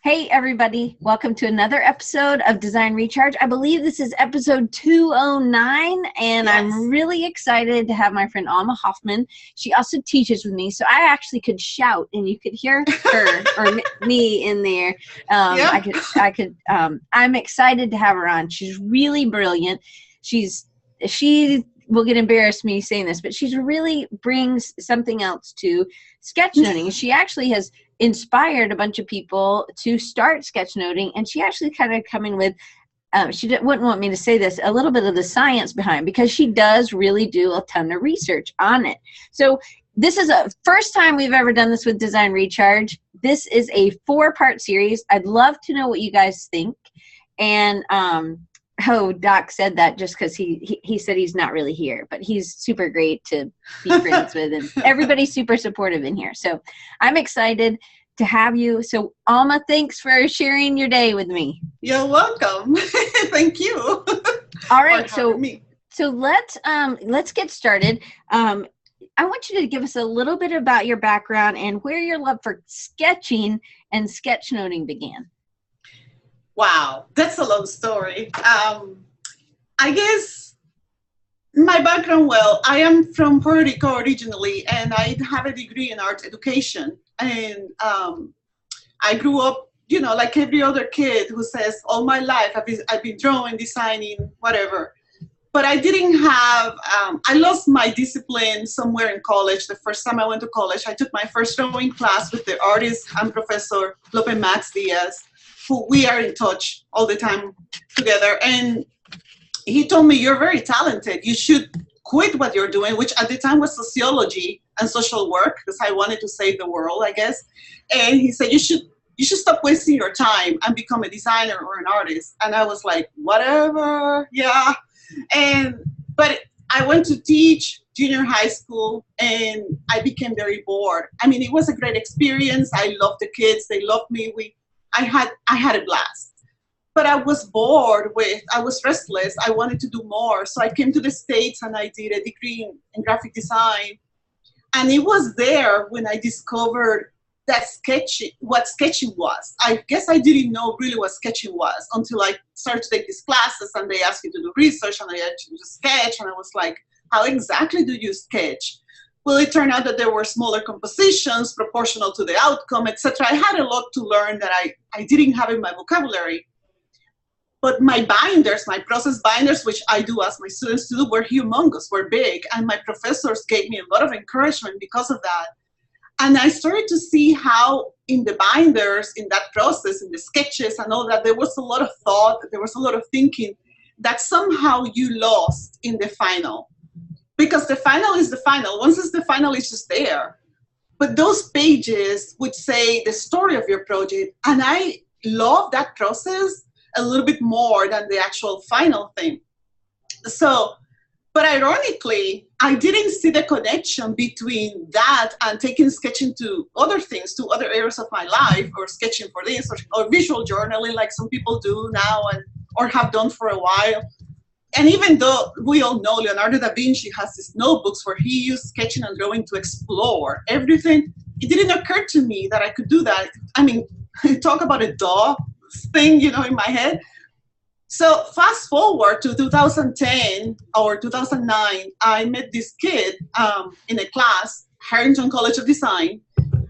Hey everybody, welcome to another episode of Design Recharge. I believe this is episode 209, and yes. I'm really excited to have my friend Alma Hoffmann. She also teaches with me, so I actually could shout and you could hear her or me in there. I'm excited to have her on. She's really brilliant. She will get embarrassed me saying this, but she really brings something else to sketchnoting. She actually has inspired a bunch of people to start sketchnoting, and she actually kind of coming with she wouldn't want me to say this, a little bit of the science behind, because she does really do a ton of research on it. So this is a first time we've ever done this with Design Recharge. This is a 4-part series. I'd love to know what you guys think. And Doc said that just because he said he's not really here, but he's super great to be friends with, and everybody's super supportive in here. So I'm excited to have you. So Alma, thanks for sharing your day with me. You're welcome. Thank you. All right, so let's get started. I want you to give us a little bit about your background and where your love for sketching and sketchnoting began. Wow, that's a long story. I guess my background, well, I am from Puerto Rico originally, and I have a degree in art education. And I grew up, like every other kid who says, all my life I've been drawing, designing, whatever. But I didn't have, I lost my discipline somewhere in college. The first time I went to college, I took my first drawing class with the artist and professor, Lope Max Diaz, who we are in touch all the time together. And he told me, you're very talented. You should quit what you're doing, which at the time was sociology and social work, because I wanted to save the world, I guess. And he said, you should stop wasting your time and become a designer or an artist. And I was like, whatever, yeah. But I went to teach junior high school, and I became very bored. I mean, it was a great experience. I loved the kids. They loved me. I had a blast, but I was bored I was restless. I wanted to do more. So I came to the States and I did a degree in graphic design. And it was there when I discovered that what sketching was. I guess I didn't know really what sketching was until I started to take these classes, and they asked you to do research and they asked you to sketch. And I was like, how exactly do you sketch? Well, it turned out that there were smaller compositions proportional to the outcome, etc. I had a lot to learn that I didn't have in my vocabulary. But my binders, my process binders, which I do ask my students to do, were humongous, were big. And my professors gave me a lot of encouragement because of that. And I started to see how in the binders, in that process, in the sketches and all that, there was a lot of thought, there was a lot of thinking that somehow you lost in the final. Because the final is the final. Once it's the final, it's just there. But those pages would say the story of your project. And I love that process a little bit more than the actual final thing. So, but ironically, I didn't see the connection between that and taking sketching to other things, to other areas of my life, or sketching for this, or visual journaling like some people do now or have done for a while. And even though we all know Leonardo da Vinci has these notebooks where he used sketching and drawing to explore everything, it didn't occur to me that I could do that. I mean, talk about a dog thing, in my head. So fast forward to 2010 or 2009, I met this kid in a class, Harrington College of Design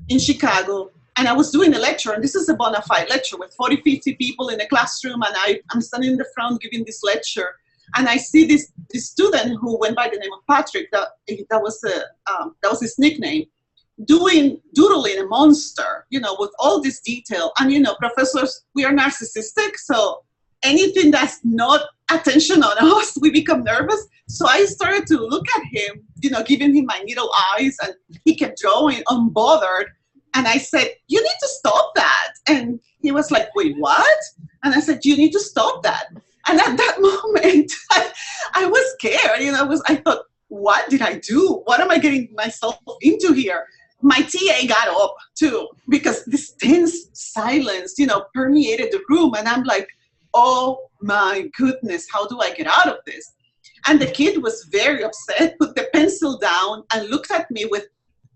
in Chicago. And I was doing a lecture, and this is a bona fide lecture with 40, 50 people in a classroom. And I'm standing in the front giving this lecture. And I see this student who went by the name of Patrick, that was his nickname, doodling a monster, with all this detail. And, professors, we are narcissistic, so anything that's not attention on us, we become nervous. So I started to look at him, giving him my needle eyes, and he kept drawing unbothered. And I said, you need to stop that. And he was like, wait, what? And I said, you need to stop that. And at that moment, I was scared. I thought, what did I do? What am I getting myself into here? My TA got up too, because this tense silence, permeated the room. And I'm like, oh my goodness, how do I get out of this? And the kid was very upset, put the pencil down and looked at me with,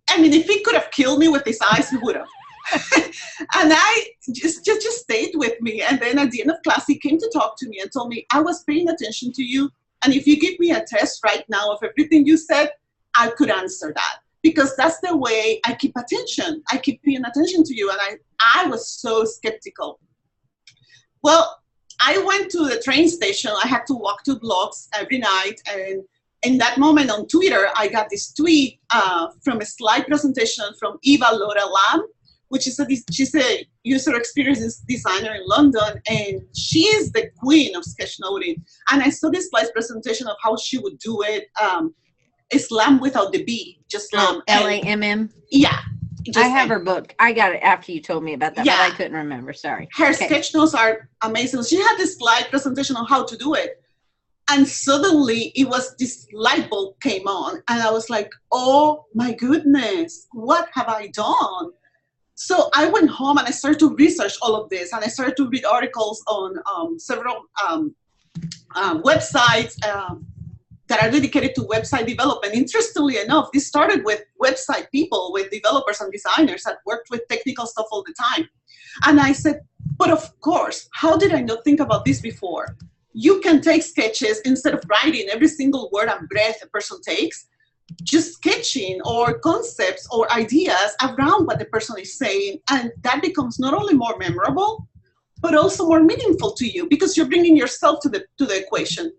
if he could have killed me with his eyes, he would have. And I just stayed with me. And then at the end of class, he came to talk to me and told me, I was paying attention to you. And if you give me a test right now of everything you said, I could answer that. Because that's the way I keep attention. I keep paying attention to you. And I was so skeptical. Well, I went to the train station. I had to walk 2 blocks every night. And in that moment on Twitter, I got this tweet from a slide presentation from Eva Laura Lam, which is she's a user experience designer in London, and she is the queen of sketchnoting. And I saw this slide presentation of how she would do it. It's Lam without the B, just Lam. Lamm? Yeah. I have her book. I got it after you told me about that, yeah. but I couldn't remember. Sorry. Her sketch notes are amazing. She had this slide presentation on how to do it. And suddenly it was this light bulb came on. And I was like, oh my goodness, what have I done? So I went home and I started to research all of this. And I started to read articles on several websites that are dedicated to website development. Interestingly enough, this started with website people, with developers and designers that worked with technical stuff all the time. And I said, but of course, how did I not think about this before? You can take sketches instead of writing every single word and breath a person takes, just sketching or concepts or ideas around what the person is saying. And that becomes not only more memorable, but also more meaningful to you because you're bringing yourself to the equation.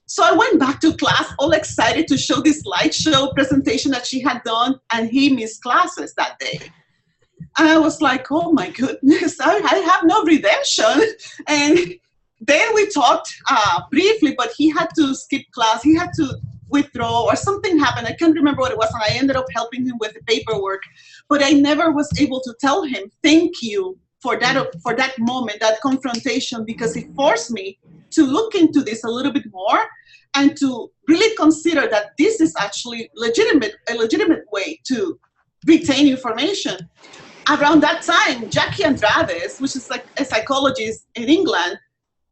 So I went back to class all excited to show this slideshow presentation that she had done, and he missed classes that day. And I was like, oh my goodness, I have no redemption. And then we talked briefly, but he had to skip class. He had to withdraw or something happened. I can't remember what it was. And I ended up helping him with the paperwork. But I never was able to tell him, thank you for that moment, that confrontation, because it forced me to look into this a little bit more and to really consider that this is actually a legitimate way to retain information. Around that time, Jackie Andrade, which is like a psychologist in England,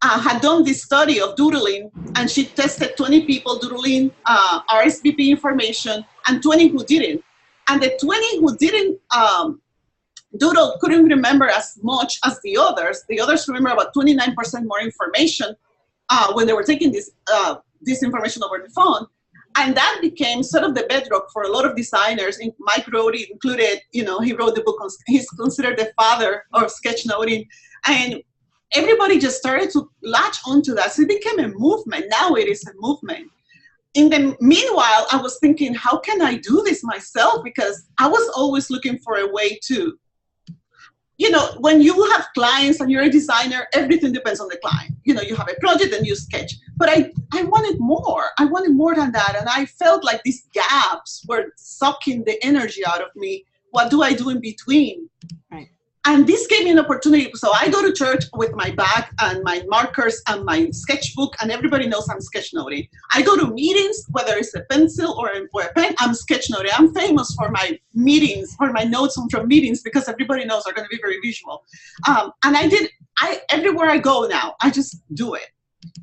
had done this study of doodling, and she tested 20 people doodling RSVP information and 20 who didn't. And the 20 who didn't doodle couldn't remember as much as the others. The others remember about 29% more information when they were taking this information over the phone. And that became sort of the bedrock for a lot of designers. Mike Rohde included, he wrote the book, he's considered the father of sketchnoting. And everybody just started to latch onto that. So it became a movement. Now it is a movement. In the meanwhile, I was thinking, how can I do this myself? Because I was always looking for a way to, when you have clients and you're a designer, everything depends on the client. You have a project and you sketch. But I wanted more. I wanted more than that. And I felt like these gaps were sucking the energy out of me. What do I do in between? Right. And this gave me an opportunity. So I go to church with my bag and my markers and my sketchbook, and everybody knows I'm sketchnoting. I go to meetings, whether it's a pencil or a pen, I'm sketchnoting. I'm famous for my meetings, for my notes from meetings, because everybody knows they're going to be very visual. And everywhere I go now, I just do it.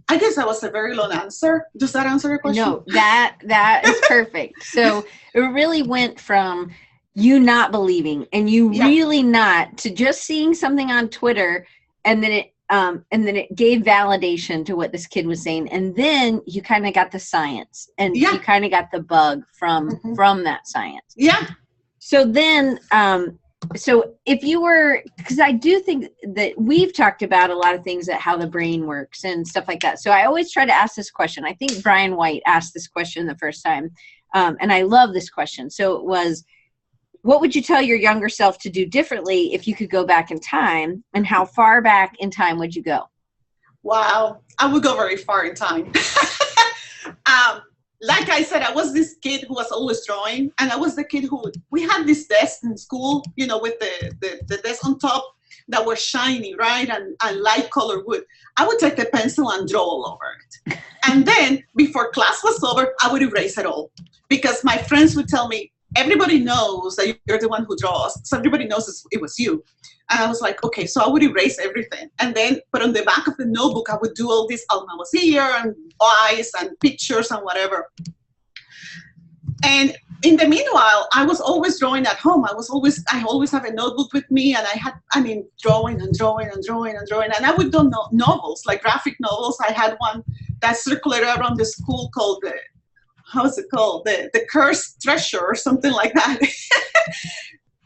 I guess that was a very long answer. Does that answer your question? No, that is perfect. So it really went from you not believing and you really not to just seeing something on Twitter, and then it gave validation to what this kid was saying, and then you kind of got the science, and you kind of got the bug from that science. Yeah. So then, so if you were, because I do think that we've talked about a lot of things at how the brain works and stuff like that. So I always try to ask this question. I think Brian White asked this question the first time, and I love this question. So it was, what would you tell your younger self to do differently if you could go back in time, and how far back in time would you go? Wow, I would go very far in time. Like I said, I was this kid who was always drawing, and I was the kid who, we had this desk in school, with the desk on top that was shiny, right, and light colored wood. I would take the pencil and draw all over it. And then before class was over, I would erase it all, because my friends would tell me, everybody knows that you're the one who draws, so everybody knows it was you. And I was like, okay, so I would erase everything. And then, but on the back of the notebook, I would do all this Alma was here and eyes and pictures and whatever. And in the meanwhile, I was always drawing at home. I always have a notebook with me, and drawing and drawing and drawing and drawing. And I would do novels, like graphic novels. I had one that circulated around the school called the Cursed Treasure or something like that.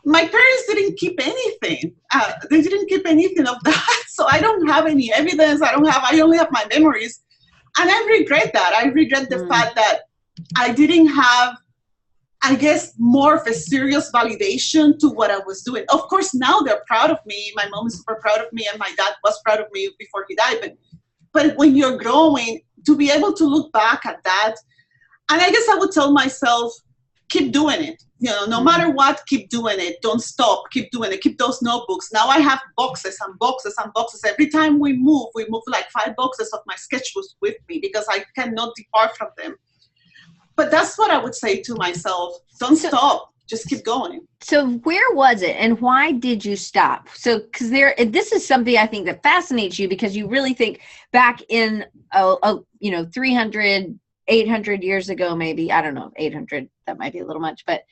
My parents didn't keep anything. They didn't keep anything of that. So I don't have any evidence. I only have my memories. And I regret that. I regret the fact that I didn't have, I guess, more of a serious validation to what I was doing. Of course, now they're proud of me. My mom is super proud of me, and my dad was proud of me before he died. But when you're growing, to be able to look back at that, and I guess I would tell myself, keep doing it. No matter what, keep doing it. Don't stop. Keep doing it. Keep those notebooks. Now I have boxes and boxes and boxes. Every time we move like 5 boxes of my sketchbooks with me because I cannot depart from them. But that's what I would say to myself. Don't stop. Just keep going. So where was it and why did you stop? So, because this is something I think that fascinates you because you really think back in, 300, 800 years ago, maybe, I don't know, 800, that might be a little much, but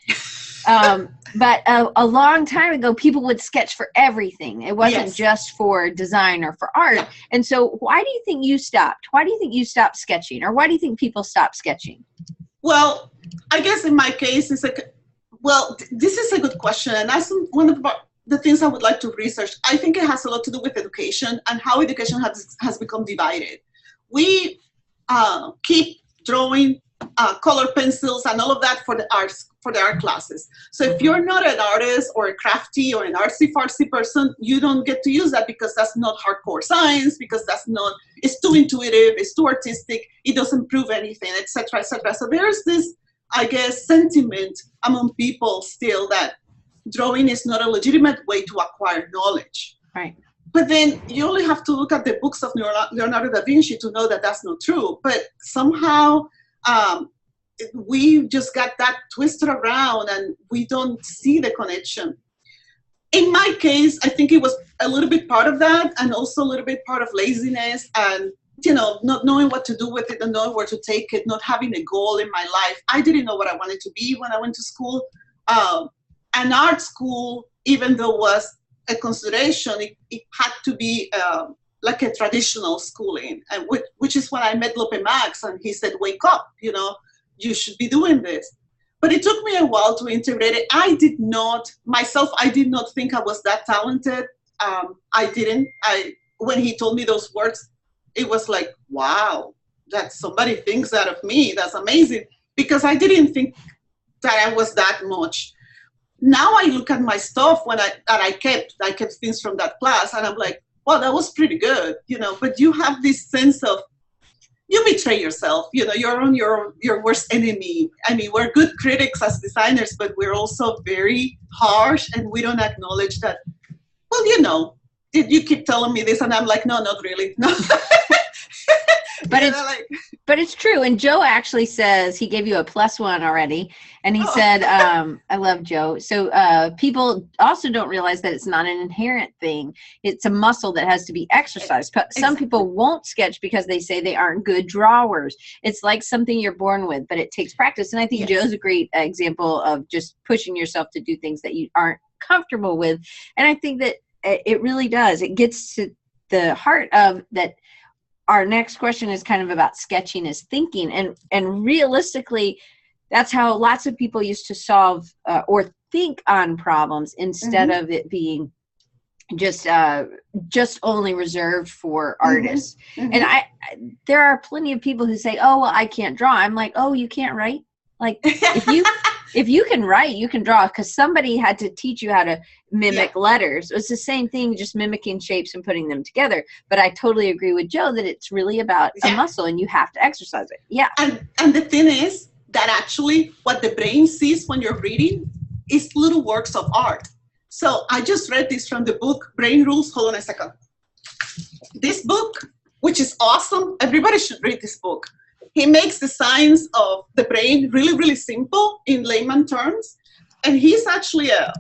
a long time ago, people would sketch for everything. It wasn't just for design or for art. Yeah. And so why do you think you stopped? Why do you think you stopped sketching? Or why do you think people stopped sketching? Well, I guess in my case, this is a good question. And that's one of the things I would like to research. I think it has a lot to do with education and how education has become divided. We keep drawing color pencils and all of that for the art classes. So if you're not an artist or a crafty or an artsy-fartsy person, you don't get to use that because that's not hardcore science, because it's too intuitive, it's too artistic, it doesn't prove anything, etc., etc. So there's this, I guess, sentiment among people still that drawing is not a legitimate way to acquire knowledge. Right. But then you only have to look at the books of Leonardo da Vinci to know that that's not true. But somehow we just got that twisted around and we don't see the connection. In my case, I think it was a little bit part of that and also a little bit part of laziness and, not knowing what to do with it and knowing where to take it, not having a goal in my life. I didn't know what I wanted to be when I went to school. An art school, even though it was a consideration, it had to be like a traditional schooling, and which is when I met Lope Max, and he said, wake up, you should be doing this. But it took me a while to integrate it. I did not think I was that talented. When he told me those words, it was like, wow, that somebody thinks that of me. That's amazing. Because I didn't think that I was that much. Now I look at my stuff I kept things from that class, and I'm like, well, that was pretty good, but you have this sense of, you betray yourself, you're on your worst enemy. I mean, we're good critics as designers, but we're also very harsh, and we don't acknowledge that, well, you keep telling me this, and I'm like, no, not really, no. But it's true. And Joe actually says he gave you a +1 already. And he said, I love Joe. So people also don't realize that it's not an inherent thing. It's a muscle that has to be exercised. Some people won't sketch because they say they aren't good drawers. It's like something you're born with, but it takes practice. And I think Joe's a great example of just pushing yourself to do things that you aren't comfortable with. And I think that it really does. It gets to the heart of that. Our next question is kind of about sketchiness thinking. And realistically, that's how lots of people used to solve or think on problems instead of it being just only reserved for artists. And there are plenty of people who say, oh, well, I can't draw. I'm like, oh, you can't write? Like, if you can write, you can draw, because somebody had to teach you how to mimic letters. It's the same thing, just mimicking shapes and putting them together. But I totally agree with Joe that it's really about a muscle, and you have to exercise it. Yeah. And the thing is that actually what the brain sees when you're reading is little works of art. So I just read this from the book, Brain Rules. Hold on a second. This book, which is awesome, everybody should read this book. He makes the science of the brain really, really simple in layman terms. And he's actually a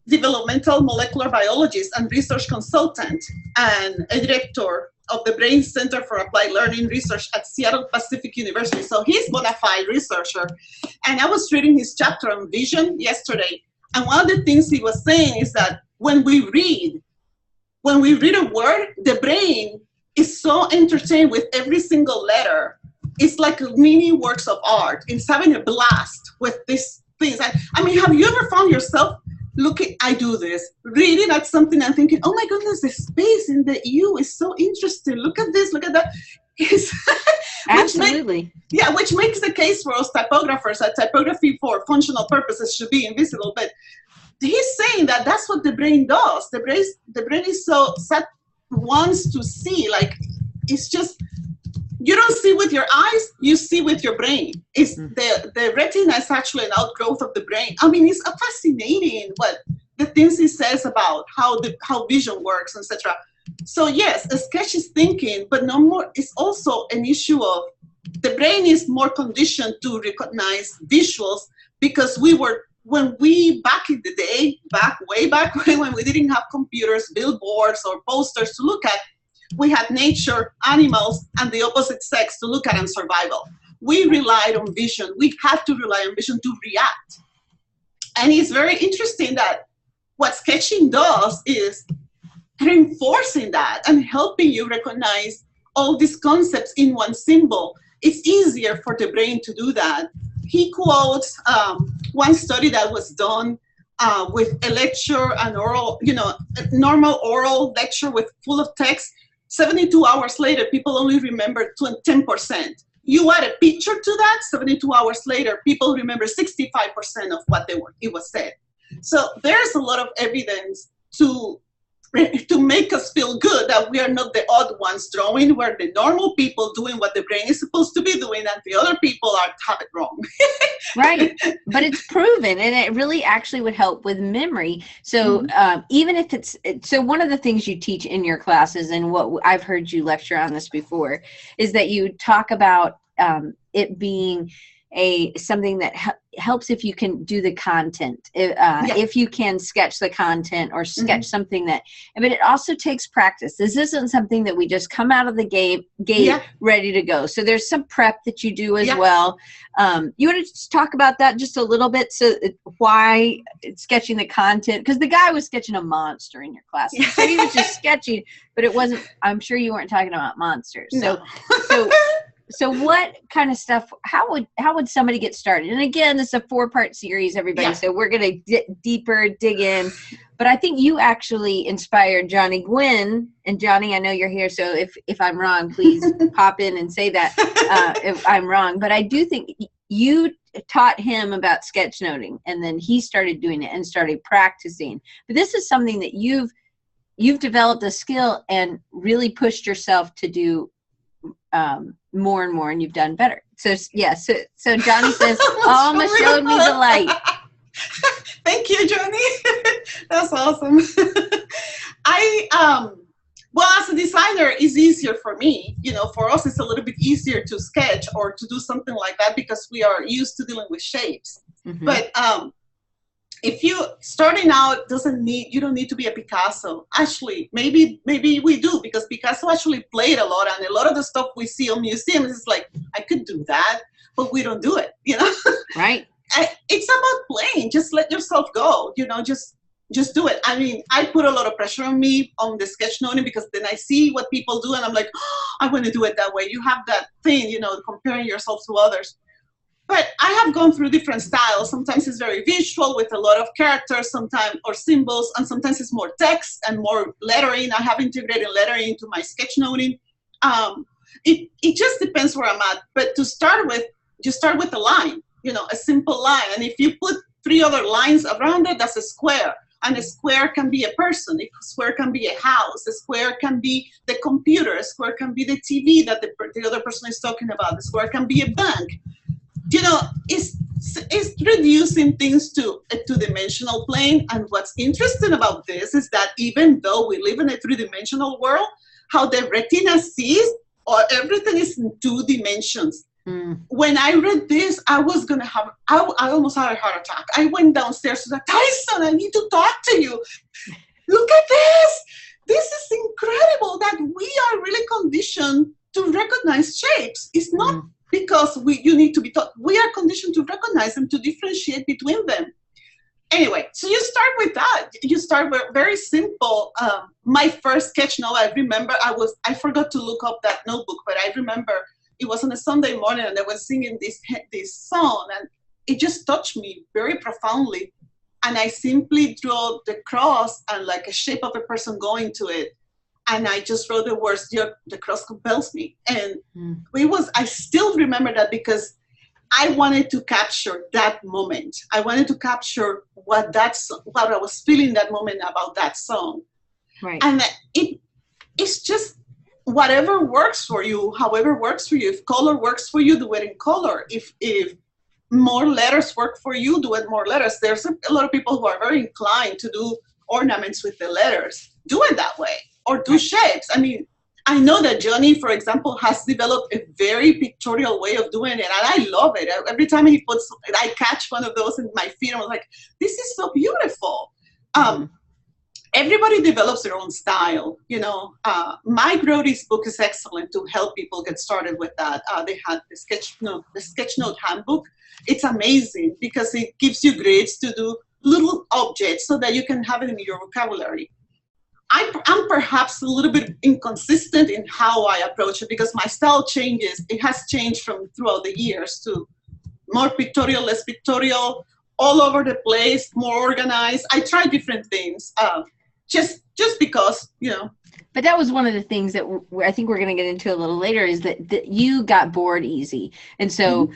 developmental molecular biologist and research consultant and a director of the Brain Center for Applied Learning Research at Seattle Pacific University. So he's a bona fide researcher. And I was reading his chapter on vision yesterday. And one of the things he was saying is that when we read a word, the brain is so entertained with every single letter. It's like mini works of art. It's having a blast with these things. I mean, have you ever found yourself I do this, reading at something and thinking, oh my goodness, the space in the U is so interesting. Look at this, look at that. Absolutely. Which makes the case for us typographers that typography for functional purposes should be invisible. But he's saying that that's what the brain does. The brain is so set, wants to see, like, it's just, you don't see with your eyes, you see with your brain. It's the retina is actually an outgrowth of the brain. I mean, it's fascinating what the things he says about how vision works, etc. So yes, a sketch is thinking, but no more. It's also an issue of the brain is more conditioned to recognize visuals because back in the day, way back when we didn't have computers, billboards, or posters to look at. We had nature, animals, and the opposite sex to look at and survival. We relied on vision. We had to rely on vision to react. And it's very interesting that what sketching does is reinforcing that and helping you recognize all these concepts in one symbol. It's easier for the brain to do that. He quotes one study that was done with a lecture, an oral, a normal oral lecture full of text. 72 hours later, people only remember 10%. You add a picture to that, 72 hours later, people remember 65% of what it was said. So there's a lot of evidence to make us feel good that we are not the odd ones drawing. We're the normal people doing what the brain is supposed to be doing, and the other people have it wrong. Right. But it's proven, and it really actually would help with memory. So even if so one of the things you teach in your classes, and what I've heard you lecture on this before, is that you talk about it being something that helps if you can do the content, if you can sketch the content or sketch something but it also takes practice. This isn't something that we just come out of the gate ready to go. So there's some prep that you do as well. You want to just talk about that just a little bit? So why sketching the content? Because the guy was sketching a monster in your class. So he was just sketching, but it wasn't, I'm sure you weren't talking about monsters. No. So what kind of stuff, how would somebody get started? And again, this is a 4-part series, everybody. So we're going to dig in. But I think you actually inspired Johnny Gwin. And Johnny, I know you're here. So if I'm wrong, please pop in and say that if I'm wrong. But I do think you taught him about sketchnoting, and then he started doing it and started practicing. But this is something that you've developed a skill and really pushed yourself to do more and more, and you've done better. So so Johnny says, Alma showed me the light. Thank you, Johnny. That's awesome. Well, as a designer, it's easier for me. For us, it's a little bit easier to sketch or to do something like that because we are used to dealing with shapes. But if you starting out you don't need to be a Picasso. Actually, maybe we do, because Picasso actually played a lot, and a lot of the stuff we see on museums is like, I could do that, but we don't do it, Right. It's about playing. Just let yourself go, just do it. I mean, I put a lot of pressure on me on the sketchnoting because then I see what people do and I'm like, oh, I want to do it that way. You have that thing, comparing yourself to others. But I have gone through different styles. Sometimes it's very visual with a lot of characters, sometimes or symbols, and sometimes it's more text and more lettering. I have integrated lettering into my sketchnoting. It just depends where I'm at. But to start with, just start with a line, a simple line. And if you put 3 other lines around it, that's a square. And a square can be a person. A square can be a house. A square can be the computer. A square can be the TV that the other person is talking about. A square can be a bank. It's reducing things to a 2-dimensional plane. And what's interesting about this is that even though we live in a 3-dimensional world, how the retina sees, everything is in 2 dimensions. When I read this, I almost had a heart attack. I went downstairs to Tyson, I need to talk to you. Look at this. This is incredible that we are really conditioned to recognize shapes. It's not because you need to be taught. We are conditioned to recognize them, to differentiate between them. Anyway, so you start with that. You start with very simple. My first sketch note, I remember, I forgot to look up that notebook, but I remember it was on a Sunday morning and I was singing this song, and it just touched me very profoundly. And I simply drew the cross and like a shape of a person going to it. And I just wrote the words, the cross compels me. And I still remember that because I wanted to capture that moment. I wanted to capture what I was feeling that moment about that song. Right. And it's just whatever works for you, however works for you. If color works for you, do it in color. If more letters work for you, do it more letters. There's a lot of people who are very inclined to do ornaments with the letters. Do it that way. Or do shapes. I mean, I know that Johnny, for example, has developed a very pictorial way of doing it, and I love it. Every time I catch one of those in my feed, I'm like, this is so beautiful. Everybody develops their own style, you know. Mike Brody's book is excellent to help people get started with that. They had the Sketchnote handbook. It's amazing because it gives you grids to do little objects so that you can have it in your vocabulary. I'm perhaps a little bit inconsistent in how I approach it because my style changes. It has changed from throughout the years to more pictorial, less pictorial, all over the place, more organized. I try different things just because, you know. But that was one of the things that I think we're going to get into a little later is that you got bored easy. And so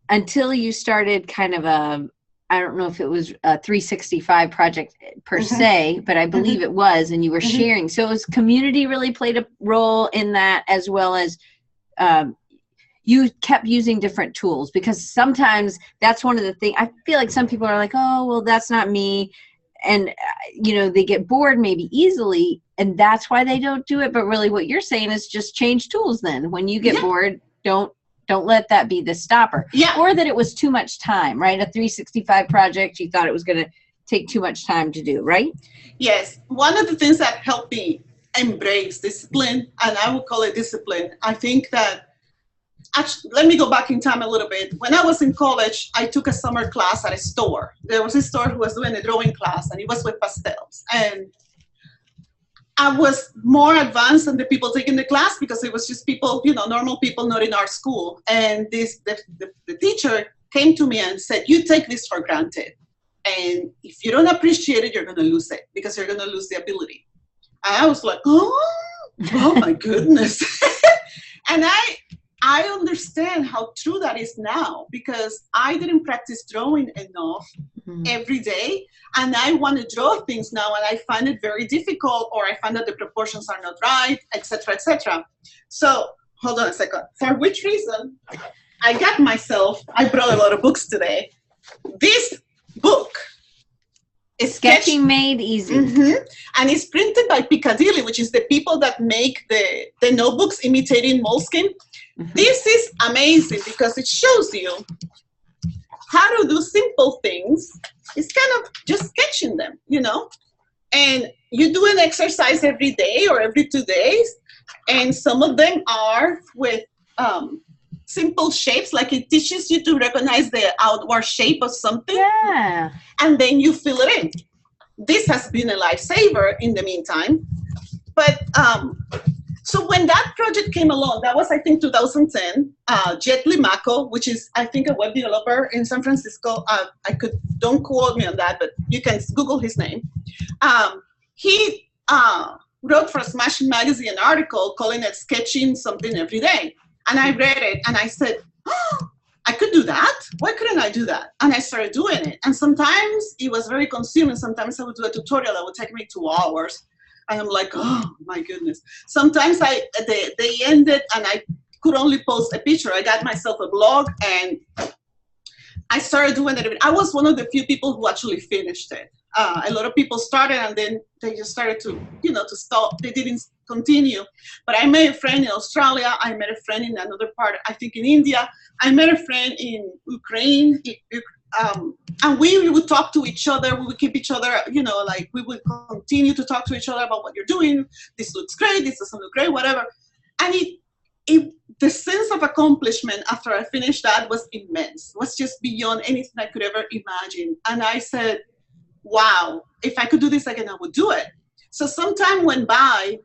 until you started kind of I don't know if it was a 365 project per se, but I believe it was, and you were sharing. So was community really played a role in that, as well as you kept using different tools? Because sometimes that's one of the things, I feel like some people are like, oh, well, that's not me. And, you know, they get bored maybe easily, and that's why they don't do it. But really what you're saying is just change tools then. When you get bored, don't let that be the stopper. Yeah. Or that it was too much time, right? A 365 project, you thought it was going to take too much time to do, right? Yes. One of the things that helped me embrace discipline, and I would call it discipline, I think that, actually, let me go back in time a little bit. When I was in college, I took a summer class at a store. There was a store who was doing a drawing class, and it was with pastels. And I was more advanced than the people taking the class because it was just people, you know, normal people not in our school. And the teacher came to me and said, you take this for granted. And if you don't appreciate it, you're going to lose it because you're going to lose the ability. And I was like, oh my goodness. And I understand how true that is now because I didn't practice drawing enough every day. And I want to draw things now and I find it very difficult, or I find that the proportions are not right, etc., etc. So hold on a second. For which reason I brought a lot of books today. This book is Sketching Made Easy. And it's printed by Piccadilly, which is the people that make the notebooks imitating moleskin. This is amazing because it shows you how to do simple things. It's kind of just sketching them, you know? And you do an exercise every day or every 2 days. And some of them are with simple shapes, like it teaches you to recognize the outward shape of something. Yeah. And then you fill it in. This has been a lifesaver in the meantime. But so when that project came along, that was, I think, 2010, Jet Limaco, which is, I think, a web developer in San Francisco. Don't quote me on that, but you can Google his name. He wrote for Smashing Magazine an article calling it Sketching Something Every Day. And I read it and I said, oh, I could do that. Why couldn't I do that? And I started doing it. And sometimes it was very consuming. Sometimes I would do a tutorial that would take me 2 hours. And I'm like, oh my goodness. Sometimes they ended and I could only post a picture. I got myself a blog and I started doing it. I was one of the few people who actually finished it. A lot of people started and then they just started to, you know, to stop. They didn't continue. But I met a friend in Australia. I met a friend in another part, I think in India. I met a friend in Ukraine. and we would talk to each other. We would keep each other, like we would continue to talk to each other about what you're doing. This looks great. This doesn't look great, whatever. And the sense of accomplishment after I finished that was immense. It was just beyond anything I could ever imagine. And I said, wow, if I could do this again, I would do it. So some time went by,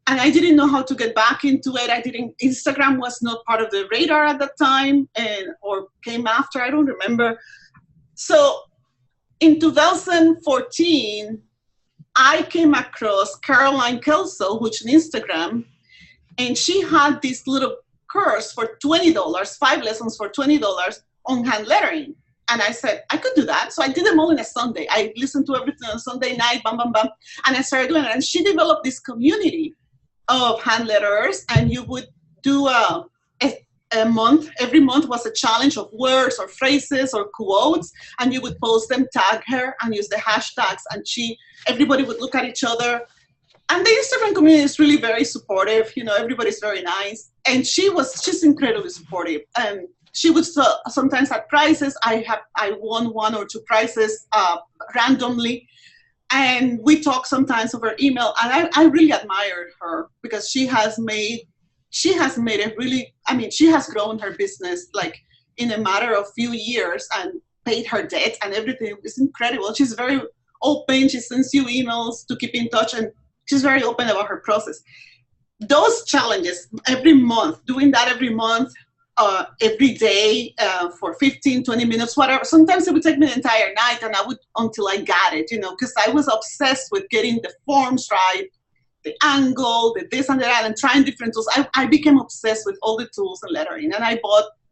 and I didn't know how to get back into it. Instagram was not part of the radar at that time, or came after, I don't remember. So in 2014, I came across Caroline Kelso, which is on Instagram, and she had this little course for $20, 5 lessons for $20 on hand lettering. And I said, I could do that. So I did them all in a Sunday. I listened to everything on Sunday night, bam, bam, bam. And I started doing it. And she developed this community of hand letterers. And you would do a month. Every month was a challenge of words or phrases or quotes. And you would post them, tag her, and use the hashtags. And everybody would look at each other. And the Instagram community is really very supportive. Everybody's very nice. And she's incredibly supportive. And she would sometimes have prizes. I won 1 or 2 prizes randomly. And we talk sometimes over email. And I really admired her because she has made it really, she has grown her business like in a matter of few years and paid her debts and everything. It's incredible. She's very open. She sends you emails to keep in touch, and she's very open about her process. Those challenges doing that every month, every day for 15, 20 minutes, whatever. Sometimes it would take me the entire night, and until I got it, because I was obsessed with getting the forms right, the angle, the this and that, and trying different tools. I became obsessed with all the tools and lettering, and I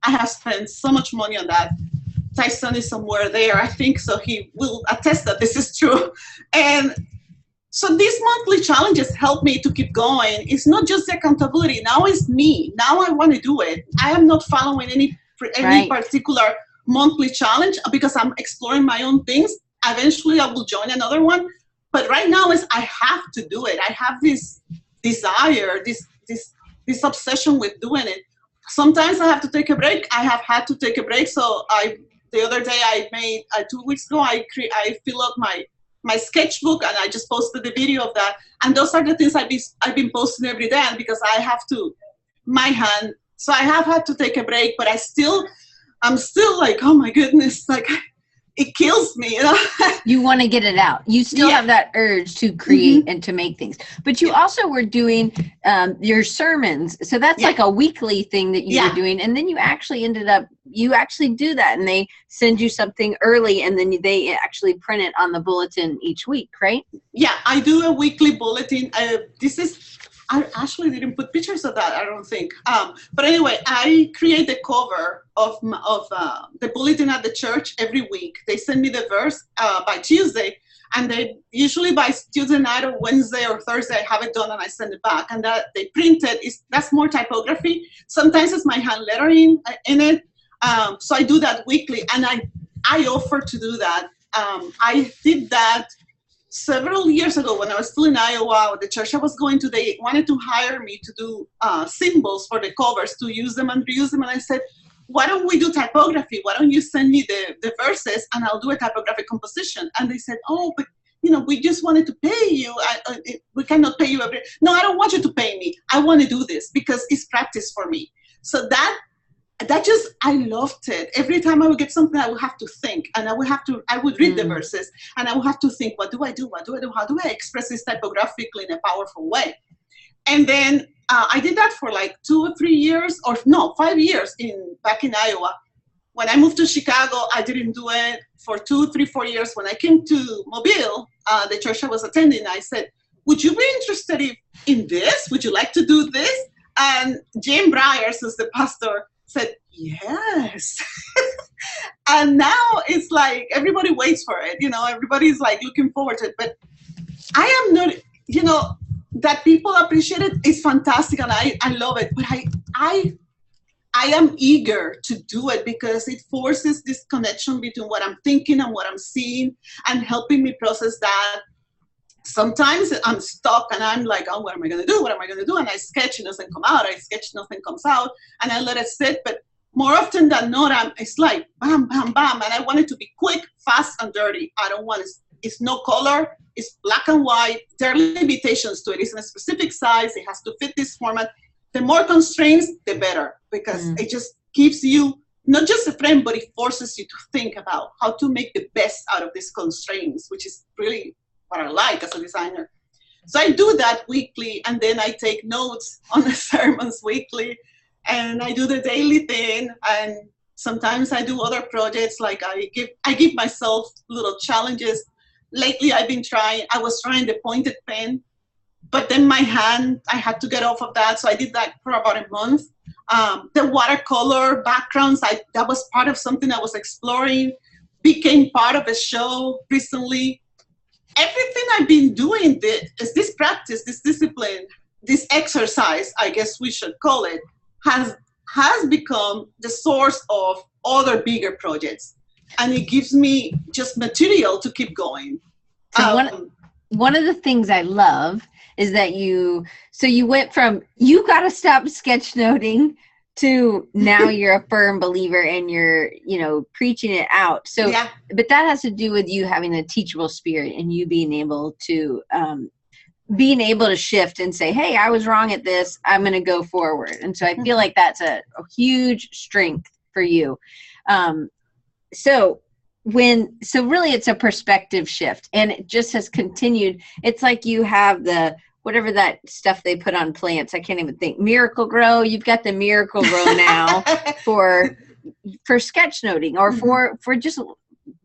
have spent so much money on that. Tyson is somewhere there, I think, so he will attest that this is true. And so these monthly challenges help me to keep going. It's not just the accountability. Now it's me. Now I want to do it. I am not following any particular monthly challenge because I'm exploring my own things. Eventually I will join another one. But right now I have to do it. I have this desire, this obsession with doing it. Sometimes I have to take a break. I have had to take a break. So the other day 2 weeks ago, I fill out my sketchbook, and I just posted the video of that. And those are the things I've been posting every day, and because I have to, so I have had to take a break, but I'm still like, oh my goodness, like it kills me. You want to get it out. You still have that urge to create and to make things. But you also were doing your sermons. So that's like a weekly thing that you were doing. And then you actually do that, and they send you something early, and then they actually print it on the bulletin each week, right? Yeah, I do a weekly bulletin. I actually didn't put pictures of that, I don't think. But anyway, I create the cover of the bulletin at the church every week. They send me the verse by Tuesday, and they usually by Tuesday night or Wednesday or Thursday, I have it done and I send it back. And that they print it. That's more typography. Sometimes it's my hand lettering in it. So I do that weekly, and I offer to do that. I did that several years ago when I was still in Iowa. The church I was going to, they wanted to hire me to do symbols for the covers, to use them and reuse them. And I said, why don't we do typography? Why don't you send me the verses and I'll do a typographic composition? And they said, oh, but we just wanted to pay you. We cannot pay you No, I don't want you to pay me. I want to do this because it's practice for me. So that I loved it. Every time I would get something, I would have to think, and I would read the verses, and I would have to think, what do I do? What do I do? How do I express this typographically in a powerful way? And then I did that for like 2 or 3 years, 5 years back in Iowa. When I moved to Chicago, I didn't do it for 2, 3, 4 years. When I came to Mobile, the church I was attending, I said, would you be interested in this? Would you like to do this? And Jim Bryars, who's the pastor, said, yes. And now it's like everybody waits for it. Everybody's like looking forward to it. But I am not, that people appreciate it is fantastic, and I love it. But I am eager to do it because it forces this connection between what I'm thinking and what I'm seeing, and helping me process that. Sometimes I'm stuck and I'm like, oh, what am I going to do? What am I going to do? And I sketch and nothing comes out. I sketch, nothing comes out, and I let it sit. But more often than not, it's like bam, bam, bam. And I want it to be quick, fast, and dirty. I don't want it's no color. It's black and white. There are limitations to it. It's in a specific size. It has to fit this format. The more constraints, the better, because it just gives you not just a frame, but it forces you to think about how to make the best out of these constraints, which is really what I like as a designer. So I do that weekly, and then I take notes on the sermons weekly, and I do the daily thing, and sometimes I do other projects, like I give myself little challenges. Lately I was trying the pointed pen, but then my hand, I had to get off of that, so I did that for about a month. The watercolor backgrounds, that was part of something I was exploring, became part of a show recently. Everything I've been doing is this practice, this discipline, this exercise, I guess we should call it, has become the source of other bigger projects. And it gives me just material to keep going. So one of the things I love is that you went from, you got to stop sketchnoting, to now you're a firm believer and you're, preaching it out. So, yeah. But that has to do with you having a teachable spirit and you being able to shift and say, hey, I was wrong at this. I'm going to go forward. And so I feel like that's a huge strength for you. So really it's a perspective shift, and it just has continued. It's like you have whatever that stuff they put on plants, I can't even think, Miracle Grow. You've got the Miracle Grow now for sketchnoting, or for just,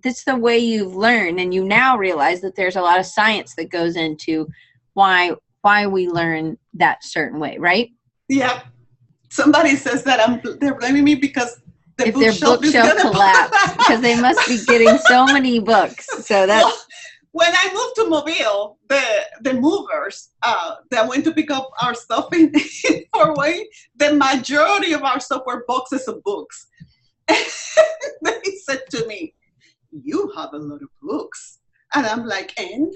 that's the way you've learned, and you now realize that there's a lot of science that goes into why we learn that certain way, right? Yeah. Somebody says that they're blaming me because their bookshelf collapse because they must be getting so many books. So that's. Well, when I moved to Mobile, the movers that went to pick up our stuff in Fort Wayne, the majority of our stuff were boxes of books. They said to me, "You have a lot of books," and I'm like, "And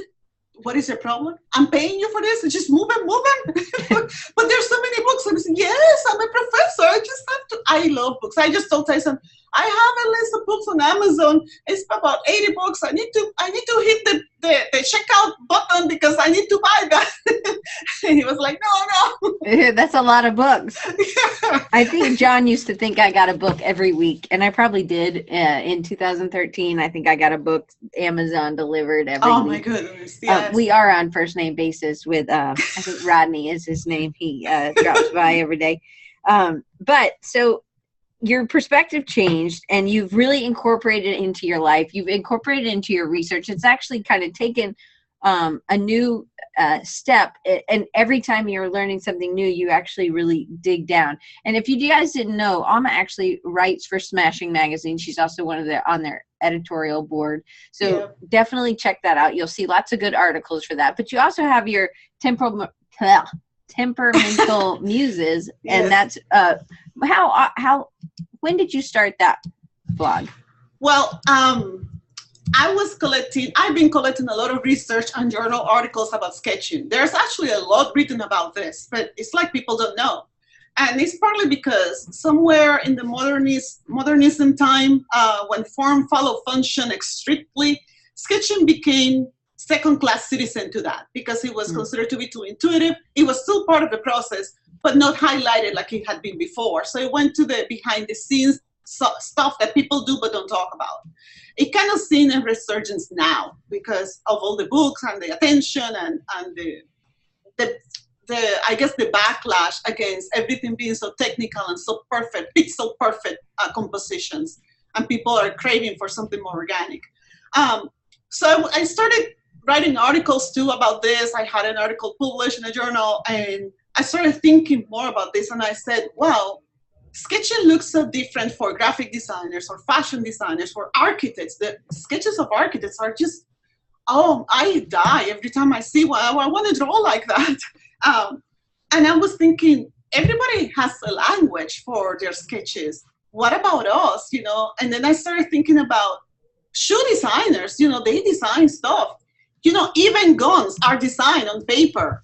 what is your problem? I'm paying you for this. Just move them." But there's so many books. And I said, yes, I'm a professor. I just have to. I love books. I just told Tyson, I have a list of books on Amazon. It's about 80 books. I need to hit the checkout button because I need to buy that. And he was like, no. That's a lot of books. Yeah. I think John used to think I got a book every week, and I probably did. In 2013, I think I got a book Amazon delivered every week. Oh my goodness! Yes. We are on first name basis with I think Rodney is his name. He drops by every day. But so your perspective changed, and you've really incorporated it into your life. You've incorporated it into your research. It's actually kind of taken a new step, and every time you're learning something new, you actually really dig down. And if you guys didn't know, Alma actually writes for Smashing Magazine. She's also on their editorial board. So definitely check that out. You'll see lots of good articles for that. But you also have your temperamental muses, and that's when did you start that blog? Well, I've been collecting a lot of research and journal articles about sketching. There's actually a lot written about this, but it's like people don't know. And it's partly because somewhere in the modernism time, when form followed function strictly, sketching became second-class citizen to that because it was considered to be too intuitive. It was still part of the process, but not highlighted like it had been before. So it went to the behind-the-scenes stuff that people do but don't talk about. It kind of seen a resurgence now because of all the books and the attention and the I guess the backlash against everything being so technical and so perfect, pixel perfect compositions, and people are craving for something more organic. So I started writing articles too about this. I had an article published in a journal, and I started thinking more about this, and I said, wow, sketching looks so different for graphic designers or fashion designers or architects. The sketches of architects are just, I die every time I see one. I want to draw like that. And I was thinking, everybody has a language for their sketches. What about us, And then I started thinking about shoe designers, they design stuff. Even guns are designed on paper.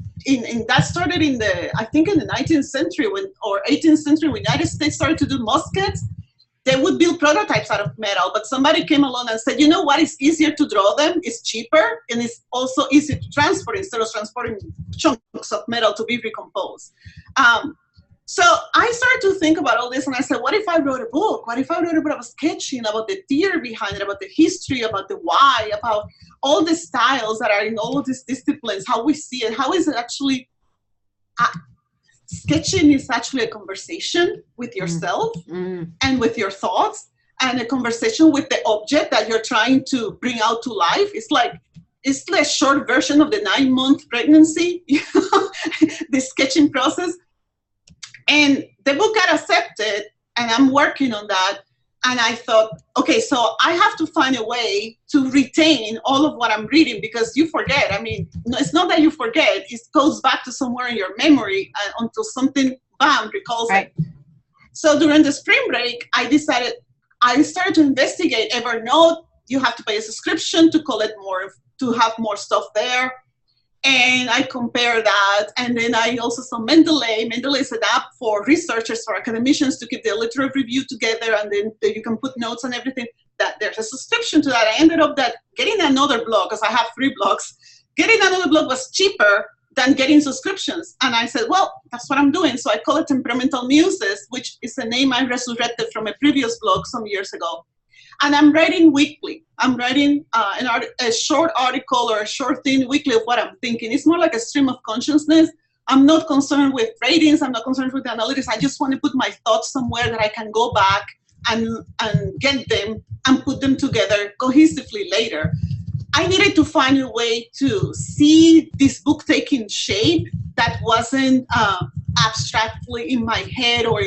That started in the 19th century or 18th century when the United States started to do muskets. they would build prototypes out of metal, but somebody came along and said, you know what, it's easier to draw them, it's cheaper, and it's also easy to transport instead of transporting chunks of metal to be recomposed. So I started to think about all this, and I said, what if I wrote a book? What if I wrote a book about sketching, about the theory behind it, about the history, about the why, about all the styles that are in all of these disciplines, how we see it, how is it actually, sketching is actually a conversation with yourself and with your thoughts, and a conversation with the object that you're trying to bring out to life. It's the short version of the 9-month pregnancy, the sketching process. And the book got accepted, and I'm working on that. And I thought, okay, so I have to find a way to retain all of what I'm reading, because you forget. I mean, it's not that you forget. It goes back to somewhere in your memory until something, bam, recalls it. So during the spring break, I started to investigate Evernote. You have to pay a subscription to collect more, to have more stuff there. And I compare that. And then I also saw Mendeley. Mendeley is an app for researchers, for academicians to keep the literary review together, and then you can put notes and everything. That there's a subscription to that. I ended up getting another blog, because I have 3 blogs. Getting another blog was cheaper than getting subscriptions. And I said, well, that's what I'm doing. So I call it Temperamental Muses, which is a name I resurrected from a previous blog some years ago. And I'm writing weekly. I'm writing a short article or a short thing weekly of what I'm thinking. It's more like a stream of consciousnly. I'm not concerned with ratings. I'm not concerned with the analytics. I just want to put my thoughts somewhere that I can go back and get them and put them together cohesively later. I needed to find a way to see this book taking shape that wasn't abstractly in my head, or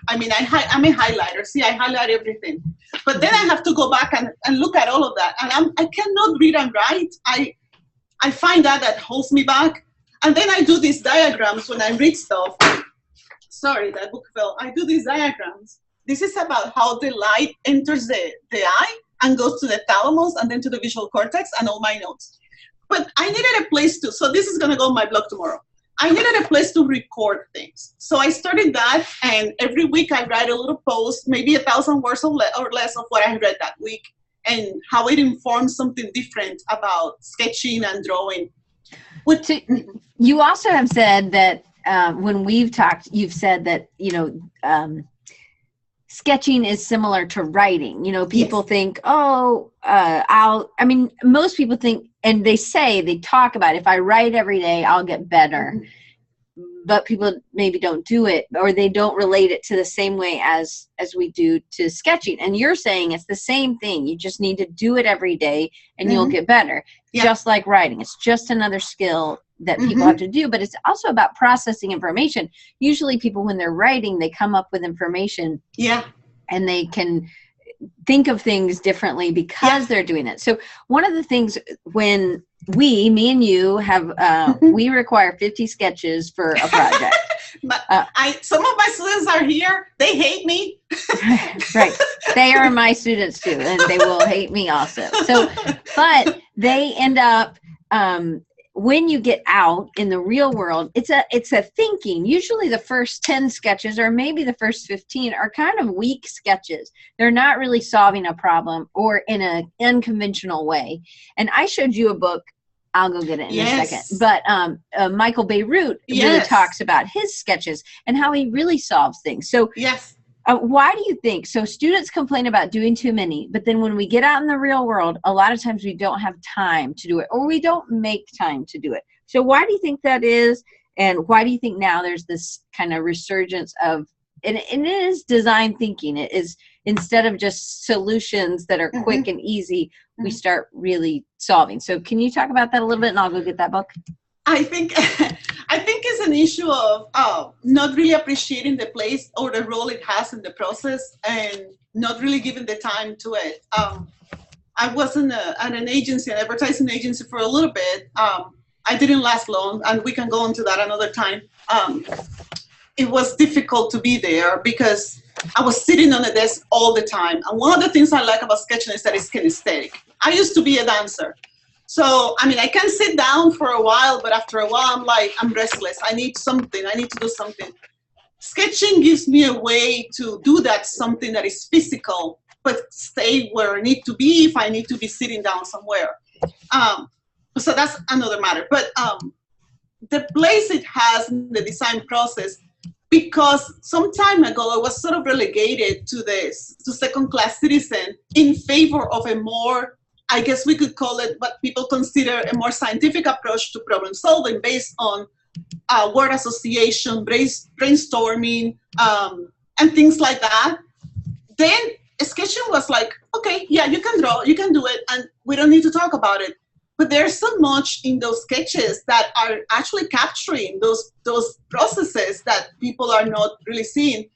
I'm a highlighter. See, I highlight everything. But then I have to go back and look at all of that. And I cannot read and write. I find that holds me back. And then I do these diagrams when I read stuff. Sorry, that book fell. I do these diagrams. This is about how the light enters the eye and goes to the thalamus and then to the visual cortex, and all my notes. But I needed a place to, so this is going to go on my blog tomorrow. I needed a place to record things. So I started that, and every week I write a little post, maybe 1,000 words or less of what I read that week, and how it informs something different about sketching and drawing. You also have said that when we've talked, you've said that, sketching is similar to writing. People think, most people think, and they talk about, if I write every day, I'll get better. Mm-hmm. But people maybe don't do it, or they don't relate it to the same way as we do to sketching. And you're saying it's the same thing. You just need to do it every day and you'll get better. Yeah. Just like writing. It's just another skill that people have to do, but it's also about processing information. Usually people, when they're writing, they come up with information. Yeah. And they can think of things differently because they're doing it. So one of the things when me and you have, we require 50 sketches for a project. Some of my students are here. They hate me. Right. They are my students too, and they will hate me also. So, but they end up, when you get out in the real world, it's a thinking. Usually the first 10 sketches, or maybe the first 15, are kind of weak sketches. They're not really solving a problem or in an unconventional way. And I showed you a book. I'll go get it in a second. But Michael Beirut really talks about his sketches and how he really solves things. So why do you think? So students complain about doing too many, but then when we get out in the real world, a lot of times we don't have time to do it, or we don't make time to do it. So why do you think that is? And why do you think now there's this kind of resurgence of, and it is design thinking. It is, instead of just solutions that are quick and easy, we start really solving. So can you talk about that a little bit, and I'll go get that book? I think it's an issue of not really appreciating the place or the role it has in the process, and not really giving the time to it. I was at an agency, an advertising agency, for a little bit. I didn't last long, and we can go into that another time. It was difficult to be there because I was sitting on a desk all the time. And one of the things I like about sketching is that it's kinesthetic. I used to be a dancer. So, I can sit down for a while, but after a while, I'm restless. I need something. I need to do something. sketching gives me a way to do that, something that is physical, but stay where I need to be if I need to be sitting down somewhere. So that's another matter. But the place it has in the design process, because some time ago I was sort of relegated to second-class citizen in favor of a more, I guess we could call it what people consider a more scientific approach to problem solving based on word association, brainstorming, and things like that. Then sketching was like, okay, yeah, you can draw, you can do it, and we don't need to talk about it. But there's so much in those sketches that are actually capturing those processes that people are not really seeing.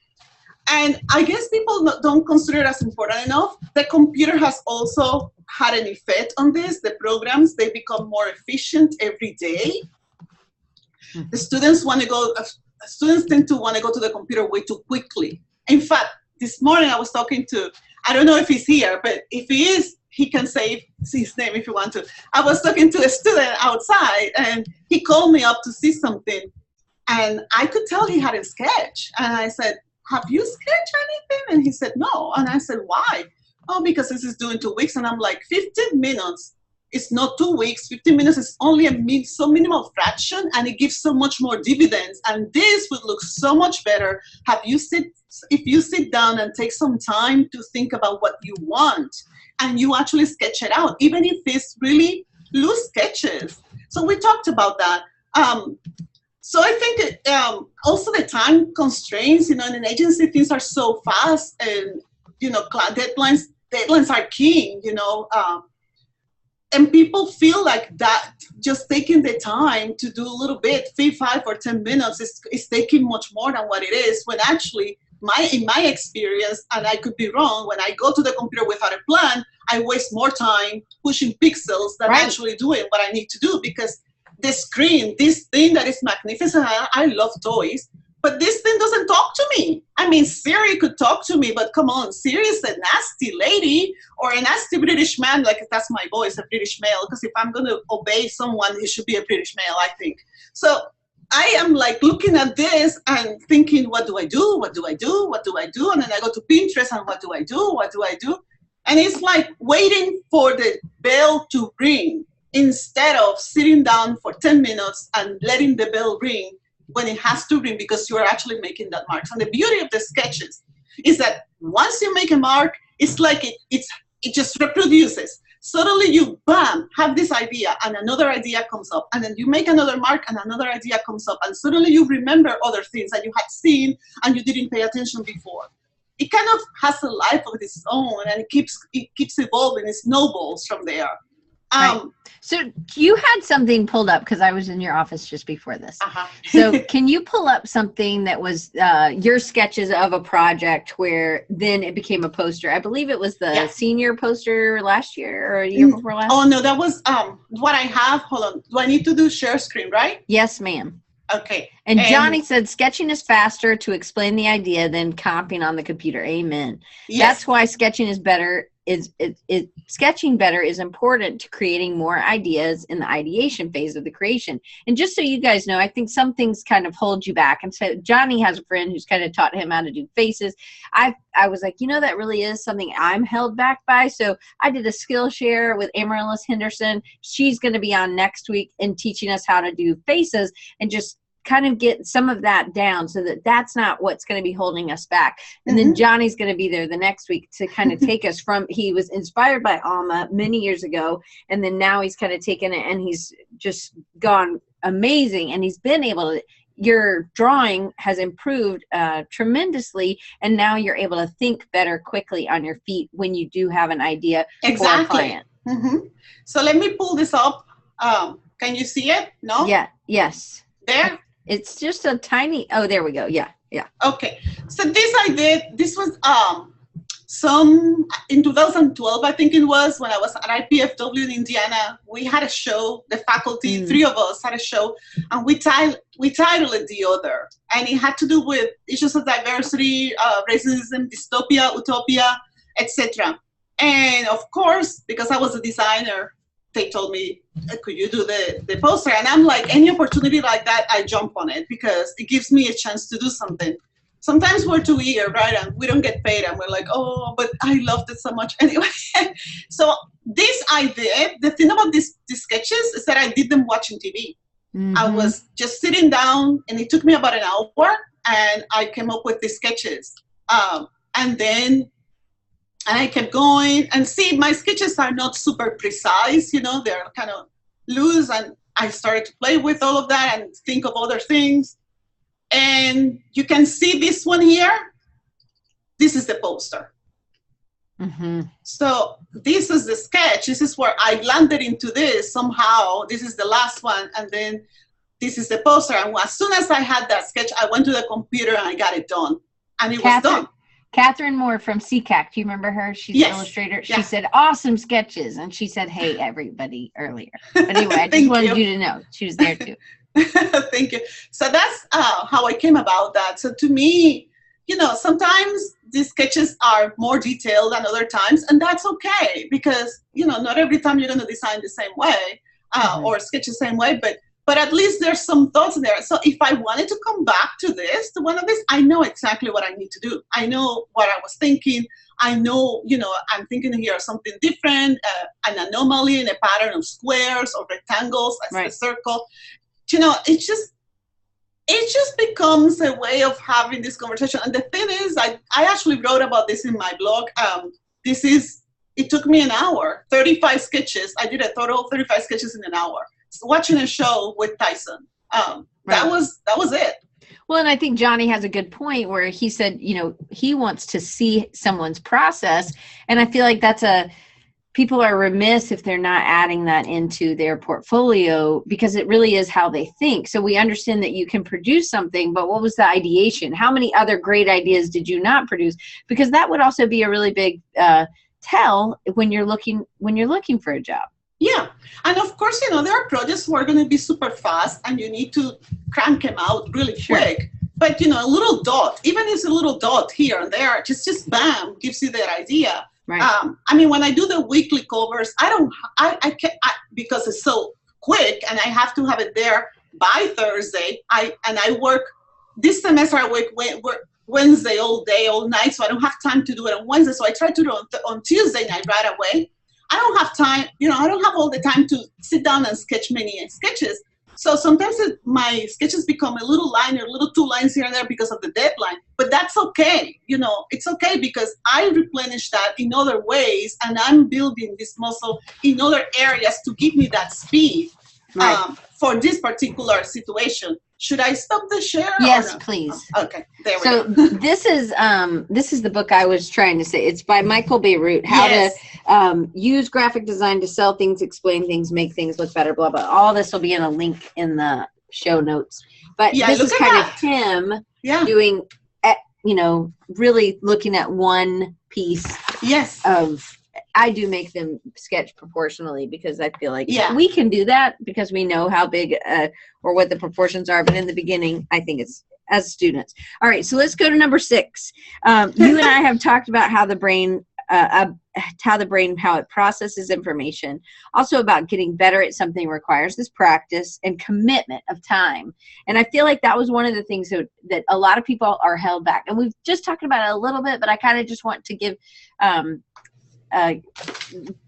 And I guess people don't consider it as important enough. The computer has also had an effect on this. The programs, they become more efficient every day. The students tend to want to go to the computer way too quickly. In fact, this morning I was talking to, I don't know if he's here, but if he is, he can say his name if you want to. I was talking to a student outside, and he called me up to see something, and I could tell he hadn't sketched. And I said, have you sketched anything? And he said, no. And I said, why? Oh, because this is due in 2 weeks. And I'm like, 15 minutes is not 2 weeks. 15 minutes is only so minimal fraction, and it gives so much more dividends. And this would look so much better if you sit down and take some time to think about what you want, and you actually sketch it out, even if it's really loose sketches. So we talked about that. So I think also the time constraints, in an agency, things are so fast, and, deadlines are king, and people feel like that just taking the time to do a little bit, 5 or 10 minutes is taking much more than what it is, when actually, in my experience, and I could be wrong, when I go to the computer without a plan, I waste more time pushing pixels than actually doing what I need to do, because the screen, this thing that is magnificent, I love toys, but this thing doesn't talk to me. I mean, Siri could talk to me, but come on, Siri is a nasty lady or a nasty British man. Like, that's my voice, a British male, because if I'm going to obey someone, it should be a British male, I think. So I am like looking at this and thinking, what do I do? What do I do? What do I do? And then I go to Pinterest and what do I do? What do I do? And it's like waiting for the bell to ring instead of sitting down for 10 minutes and letting the bell ring when it has to ring, because you are actually making that mark. And the beauty of the sketches is that once you make a mark, it's like it just reproduces. Suddenly you, bam, have this idea, and another idea comes up, and then you make another mark and another idea comes up, and suddenly you remember other things that you had seen and you didn't pay attention before. It kind of has a life of its own, and it keeps evolving. It snowballs from there. Right. So you had something pulled up, because I was in your office just before this. So can you pull up something that was your sketches of a project where then it became a poster? I believe it was the senior poster last year or a year before last. Oh, no, that was what I have. Hold on. Do I need to do share screen, right? Yes, ma'am. Okay. And Johnny said sketching is faster to explain the idea than copying on the computer. Amen. Yes. That's why sketching is better. Sketching better is important to creating more ideas in the ideation phase of the creation. And just so you guys know, I think some things kind of hold you back. And so Johnny has a friend who's kind of taught him how to do faces. I was like, that really is something I'm held back by. So I did a skill share with Amarilys Henderson. She's going to be on next week and teaching us how to do faces and just kind of get some of that down, so that that's not what's going to be holding us back. And then Johnny's going to be there the next week to kind of take us from, he was inspired by Alma many years ago, and then now he's kind of taken it and he's just gone amazing, and he's been able to, your drawing has improved tremendously, and now you're able to think better quickly on your feet when you do have an idea for a client. So let me pull this up. Can you see it? No? Yeah. Yes. There? It's just a tiny, oh, there we go. Yeah. Okay. So this I did, this was in 2012, I think it was, when I was at IPFW in Indiana. We had a show, the faculty, 3 of us had a show, and we titled it The Other. And it had to do with issues of diversity, racism, dystopia, utopia, etc. And of course, because I was a designer, they told me, could you do the poster? And I'm like, any opportunity like that, I jump on it, because it gives me a chance to do something. sometimes we're too eager, right? And we don't get paid and we're like, oh, but I loved it so much anyway. So this I did. The thing about these sketches is that I did them watching TV. Mm-hmm. I was just sitting down and it took me about an hour and I came up with these sketches. And then I kept going and see my sketches are not super precise, you know, they're kind of loose, and I started to play with all of that and think of other things. And you can see this one here. This is the poster. Mm-hmm. So this is the sketch. This is where I landed into this somehow. This is the last one. And then this is the poster. And as soon as I had that sketch, I went to the computer and I got it done. And it was done. Catherine Moore from CCAC. Do you remember her? She's an illustrator. She said, awesome sketches. And she said, hey, everybody, earlier. But anyway, I just wanted you to know. She was there too. Thank you. So that's how I came about that. So to me, you know, sometimes these sketches are more detailed than other times, and that's okay because, you know, not every time you're going to design the same way or sketch the same way, but at least there's some thoughts in there. So if I wanted to come back to one of these, I know exactly what I need to do. I know what I was thinking. I know, you know, I'm thinking here of something different, an anomaly in a pattern of squares or rectangles as a circle. You know, it just becomes a way of having this conversation. And the thing is, I actually wrote about this in my blog. It took me an hour, 35 sketches. I did a total of 35 sketches in an hour. So watching a show with Tyson. That was it. Well, and I think Johnny has a good point where he said, you know, he wants to see someone's process. And I feel like people are remiss if they're not adding that into their portfolio because it really is how they think. So we understand that you can produce something, but what was the ideation? How many other great ideas did you not produce? Because that would also be a really big tell when you're looking for a job. Yeah. And of course, you know, there are projects who are going to be super fast and you need to crank them out really quick. But, you know, a little dot, even if it's a little dot here and there, just bam, gives you that idea. Right. I mean, when I do the weekly covers, I can't, because it's so quick and I have to have it there by Thursday. I work, this semester I work Wednesday all day, all night, so I don't have time to do it on Wednesday. So I try to do it on Tuesday night right away. I don't have time, you know, I don't have all the time to sit down and sketch many sketches. So sometimes my sketches become a little line or a little 2 lines here and there because of the deadline. But that's okay. You know, it's okay because I replenish that in other ways and I'm building this muscle in other areas to give me that speed for this particular situation. Should I stop the share? Yes, please. Okay, there we go. So this is the book I was trying to say. It's by Michael Beirut, How to Use Graphic Design to Sell Things, Explain Things, Make Things Look Better, blah, blah. All this will be in a link in the show notes. But this is kind of him doing, you know, really looking at one piece of, I do make them sketch proportionally because I feel like we can do that because we know how big or what the proportions are. But in the beginning, I think it's as students. All right, so let's go to number 6. You and I have talked about how the brain, how it processes information. Also about getting better at something requires this practice and commitment of time. And I feel like that was one of the things that a lot of people are held back. And we've just talked about it a little bit, but I kind of just want to give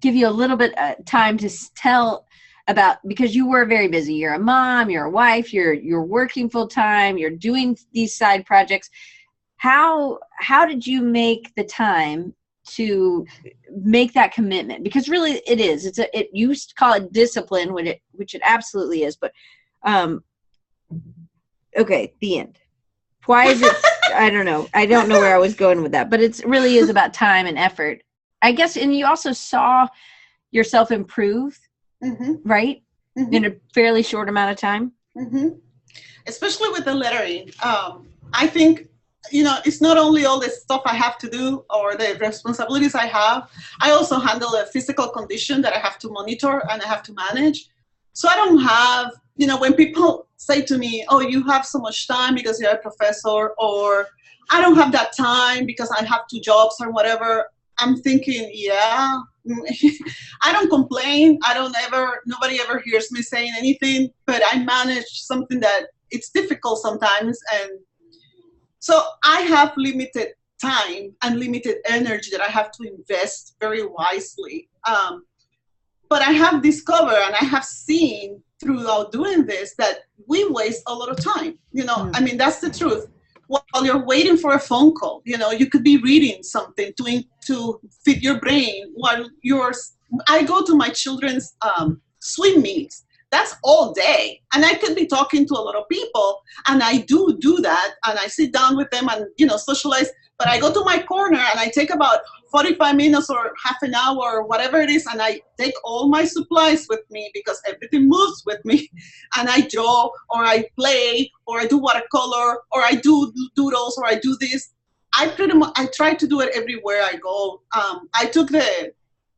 you a little bit time to tell about, because you were very busy. You're a mom, you're a wife, you're working full time, you're doing these side projects. How did you make the time to make that commitment? Because really it is. It used to call it discipline, which it absolutely is. But okay, the end. Why is it? I don't know. I don't know where I was going with that, but it really is about time and effort, I guess. And you also saw yourself improve, right? In a fairly short amount of time. Especially with the lettering. I think, you know, it's not only all the stuff I have to do or the responsibilities I have. I also handle a physical condition that I have to monitor and I have to manage. So I don't have, you know, when people say to me, oh, you have so much time because you're a professor, or I don't have that time because I have 2 jobs or whatever, I'm thinking, yeah, I don't complain. Nobody ever hears me saying anything, but I manage something that it's difficult sometimes. And So I have limited time and limited energy that I have to invest very wisely. But I have discovered and I have seen throughout doing this that we waste a lot of time. I mean, that's the truth. While you're waiting for a phone call, you could be reading something to feed your brain while I go to my children's swim meets. That's all day. And I could be talking to a lot of people, and I do that, and I sit down with them and, socialize. But I go to my corner and I take about 45 minutes or half an hour or whatever it is, and I take all my supplies with me because everything moves with me. And I draw, or I play, or I do watercolor, or I do doodles, or I do this. I try to do it everywhere I go.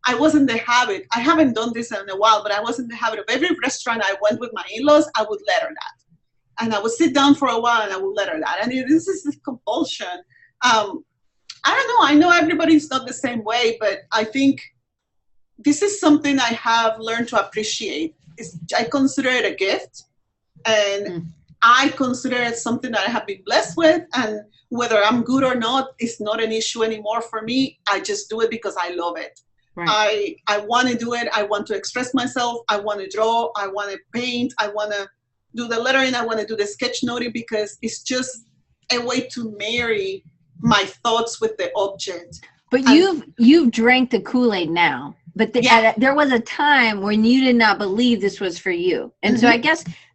I was in the habit, I haven't done this in a while, but I was in the habit of every restaurant I went with my in-laws, I would letter that. And I would sit down for a while and I would letter that. And this is this compulsion. I don't know, I know everybody's not the same way, but I think this is something I have learned to appreciate. I consider it a gift, and I consider it something that I have been blessed with, and whether I'm good or not is not an issue anymore for me. I just do it because I love it. Right. I want to do it. I want to express myself. I want to draw. I want to paint. I want to do the lettering. I want to do the sketchnoting because it's just a way to marry my thoughts with the object. But you've drank the Kool-Aid now. But there was a time when you did not believe this was for you. And so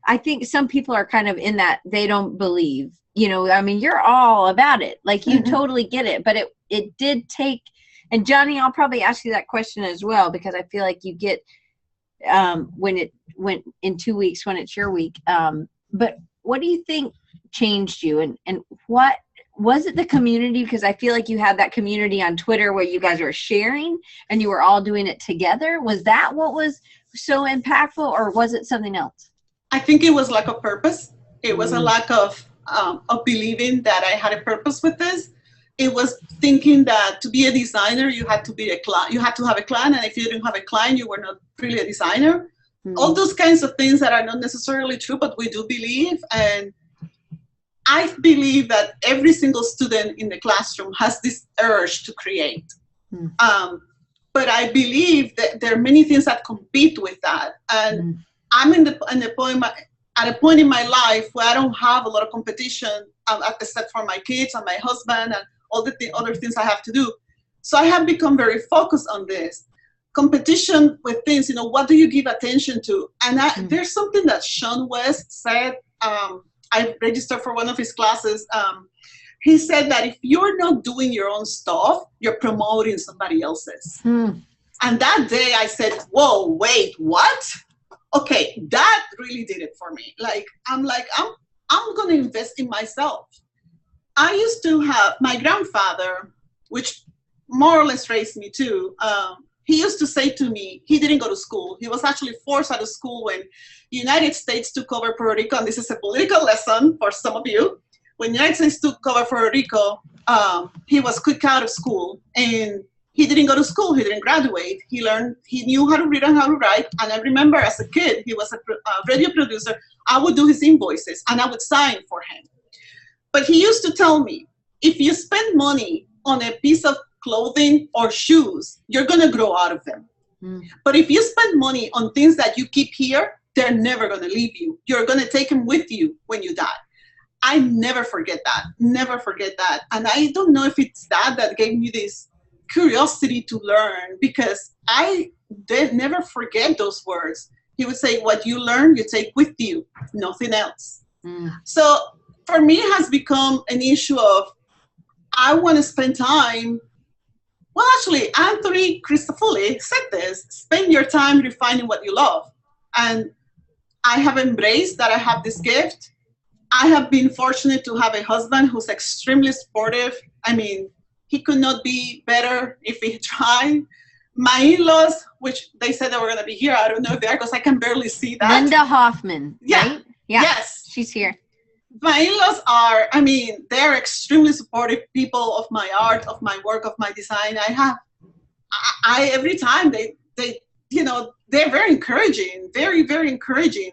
I think some people are kind of in that they don't believe. I mean, you're all about it. Like, you totally get it. But it did take... And Johnny, I'll probably ask you that question as well, because I feel like you get when it went in 2 weeks when it's your week. But what do you think changed you? And what was it, the community? Because I feel like you had that community on Twitter where you guys were sharing and you were all doing it together. Was that what was so impactful, or was it something else? I think it was lack of purpose. It was a lack of believing that I had a purpose with this. It was thinking that to be a designer, you had to be a client. You had to have a client, and if you didn't have a client, you were not really a designer. All those kinds of things that are not necessarily true, but we do believe. And I believe that every single student in the classroom has this urge to create. But I believe that there are many things that compete with that. And I'm at a point in my life where I don't have a lot of competition, except for my kids and my husband and all the other things I have to do. So I have become very focused on this. Competition with things, what do you give attention to? And there's something that Sean West said. I registered for one of his classes. He said that if you're not doing your own stuff, you're promoting somebody else's. And that day I said, whoa, wait, what? Okay, that really did it for me. I'm going to invest in myself. I used to have my grandfather, which more or less raised me too. He used to say to me, he didn't go to school. He was actually forced out of school when the United States took over Puerto Rico. And this is a political lesson for some of you. When the United States took over Puerto Rico, he was kicked out of school. And he didn't go to school. He didn't graduate. He knew how to read and how to write. And I remember as a kid, he was a radio producer. I would do his invoices and I would sign for him. But he used to tell me, if you spend money on a piece of clothing or shoes, you're going to grow out of them. But if you spend money on things that you keep here, they're never going to leave you. You're going to take them with you when you die. I never forget that. Never forget that. And I don't know if it's that gave me this curiosity to learn, because I did never forget those words. He would say, what you learn, you take with you, nothing else. So for me, it has become an issue of, I want to spend time. Well, actually, Anthony Cristofoli said this, spend your time refining what you love. And I have embraced that I have this gift. I have been fortunate to have a husband who's extremely supportive. I mean, he could not be better if he tried. My in-laws, which they said they were going to be here, I don't know if they are because I can barely see that. Linda Hoffmann, right? Yeah. Yes. She's here. My in-laws are, they're extremely supportive people of my art, of my work, of my design. Every time they're very encouraging, very, very encouraging.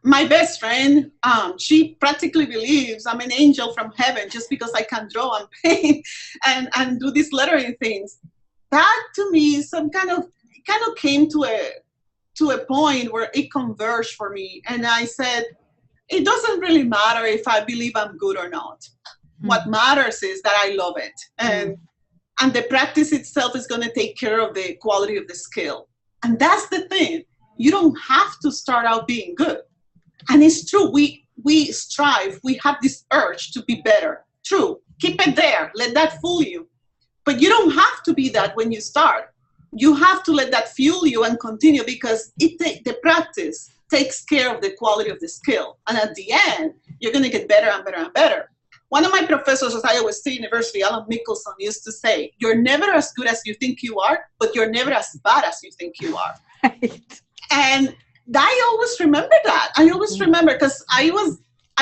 My best friend, she practically believes I'm an angel from heaven just because I can draw and paint and do these lettering things. That to me, kind of came to a point where it converged for me, and I said, it doesn't really matter if I believe I'm good or not. What matters is that I love it, and the practice itself is going to take care of the quality of the skill. And that's the thing. You don't have to start out being good. And it's true, we strive, we have this urge to be better. True, keep it there, let that fool you. But you don't have to be that when you start. You have to let that fuel you and continue, because the practice takes care of the quality of the skill. And at the end, you're going to get better and better and better. One of my professors, as I always say, University, Alan Mickelson, used to say, you're never as good as you think you are, but you're never as bad as you think you are. Right. And I always remember that. I always remember, because I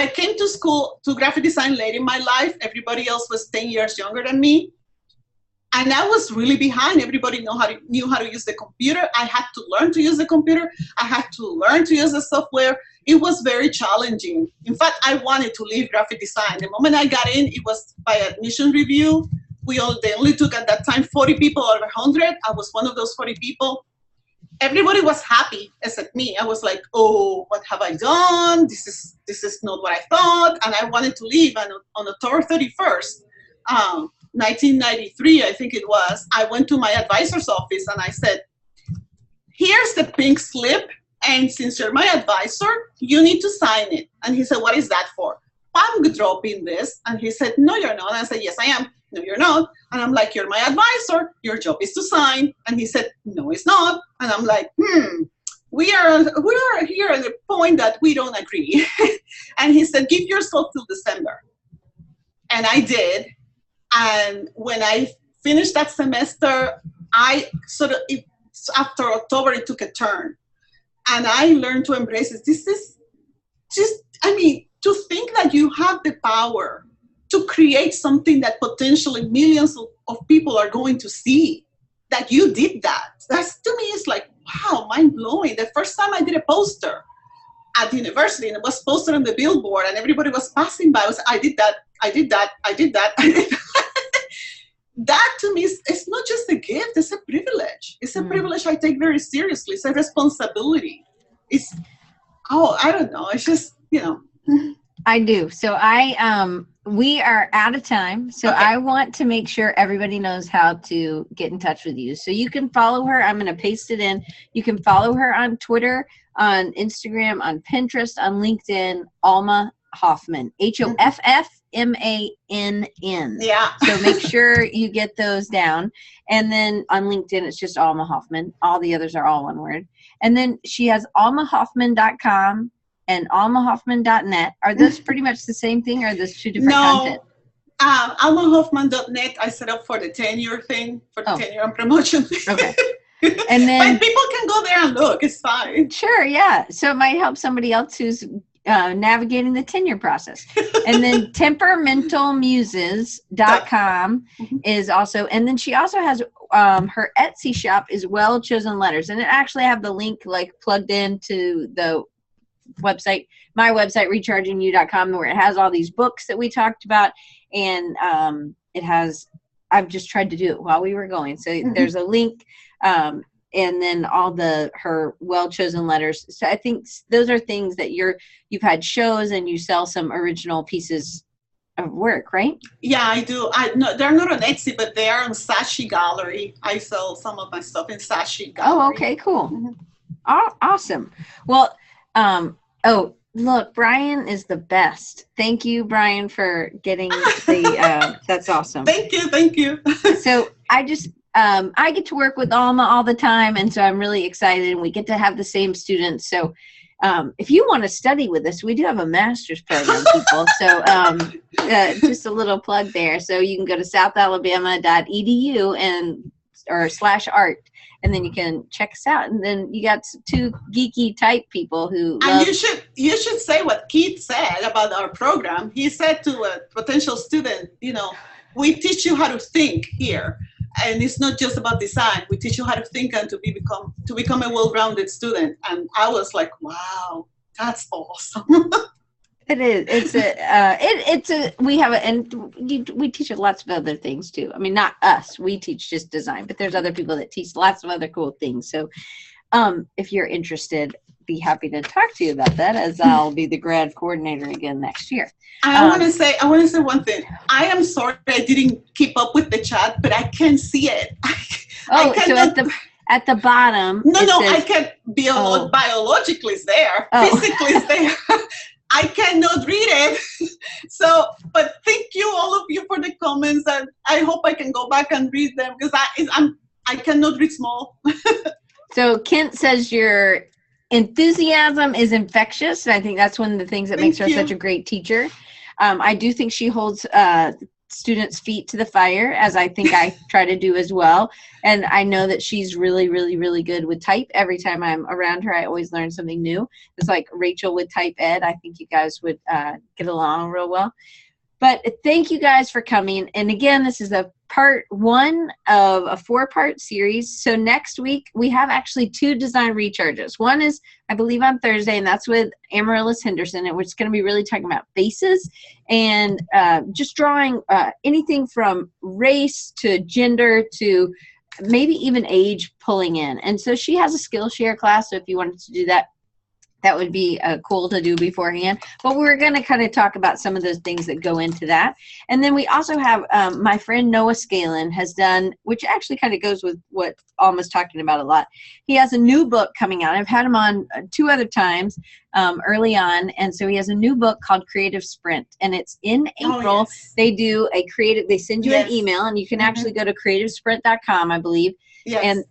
came to school to graphic design late in my life. Everybody else was 10 years younger than me. And I was really behind. Everybody knew how to use the computer. I had to learn to use the computer. I had to learn to use the software. It was very challenging. In fact, I wanted to leave graphic design. The moment I got in, it was by admission review. They only took at that time 40 people out of 100. I was one of those 40 people. Everybody was happy except me. I was like, oh, what have I done? This is not what I thought. And I wanted to leave. And on October 31st, 1993, I think it was, I went to my advisor's office and I said, here's the pink slip. And since you're my advisor, you need to sign it. And he said, what is that for? I'm dropping this. And he said, no, you're not. And I said, yes, I am. No, you're not. And I'm like, you're my advisor. Your job is to sign. And he said, no, it's not. And I'm like, we are here at the point that we don't agree. And he said, give yourself till December. And I did. And when I finished that semester, after October, it took a turn. And I learned to embrace it. This is just, to think that you have the power to create something that potentially millions of people are going to see, that you did that. That's, to me, it's like, wow, mind-blowing. The first time I did a poster at the university, and it was posted on the billboard, and everybody was passing by, I did that. That to me it's not just a gift, it's a privilege. It's a privilege I take very seriously. It's a responsibility. I don't know. It's just, I do. So we are out of time. So okay. I want to make sure everybody knows how to get in touch with you. So you can follow her. I'm going to paste it in. You can follow her on Twitter, on Instagram, on Pinterest, on LinkedIn, Alma Hoffmann, HOFFMANN. Yeah. So make sure you get those down. And then on LinkedIn, it's just Alma Hoffmann. All the others are all one word. And then she has almahoffmann.com and almahoffmann.net. Are those pretty much the same thing, or are those two different content? almahoffmann.net I set up for the tenure thing, for the tenure and promotion thing. Okay. And then but people can go there and look. It's fine. Sure, yeah. So it might help somebody else who's navigating the tenure process. And then temperamentалmuses.com is also, and then she also has her Etsy shop is Well Chosen Letters, and it actually have the link like plugged into the website, my website, rechargingyou.com, where it has all these books that we talked about, and it has, I've just tried to do it while we were going, so there's a link, and then all her Well Chosen Letters. So I think those are things that you've had shows, and you sell some original pieces of work, right? Yeah, I do. No, they're not on Etsy, but they are on Sashi Gallery. I sell some of my stuff in Sashi Gallery. Oh, okay, cool. Awesome. Well, look, Brian is the best. Thank you, Brian, for getting the, that's awesome. Thank you. So I get to work with Alma all the time, and so I'm really excited, and we get to have the same students. So if you want to study with us, we do have a master's program, people. So just a little plug there. So you can go to southalabama.edu /art. And then you can check us out. And then you got two geeky type people who and you should say what Keith said about our program. He said to a potential student, we teach you how to think here. And it's not just about design. We teach you how to think and to become a well-rounded student. And I was like, wow, That's awesome. It is. We teach lots of other things too. I mean, not us. We teach just design, but there's other people that teach lots of other cool things. So, if you're interested, be happy to talk to you about that, as I'll be the grad coordinator again next year. I want to say one thing. I am sorry I didn't keep up with the chat, but I can't see it. At the bottom. No, I can't. Biologically it's there. Physically it's there. I cannot read it. So, but thank you, all of you, for the comments, and I hope I can go back and read them, because I cannot read small. So Kent says your enthusiasm is infectious, and I think that's one of the things that makes her such a great teacher. I do think she holds students' feet to the fire, as I think I try to do as well. And I know that she's really, really, really good with type. Every time I'm around her, I always learn something new. It's like Rachel with type ed. I think you guys would get along real well. But thank you guys for coming. And again, this is a part 1 of a 4-part series. So next week, we have actually 2 design recharges. One is, I believe, on Thursday, and that's with Amarilys Henderson, and we're just going to be really talking about faces and just drawing anything from race to gender to maybe even age pulling in. And so she has a Skillshare class, so if you wanted to do that, that would be cool to do beforehand. But we're going to kind of talk about some of those things that go into that. And then we also have my friend Noah Scalin has done, which actually kind of goes with what Alma's talking about a lot. He has a new book coming out. I've had him on 2 other times early on. And so he has a new book called Creative Sprint. And it's in April. Yes. They do they send you an email, and you can actually go to creativesprint.com, I believe,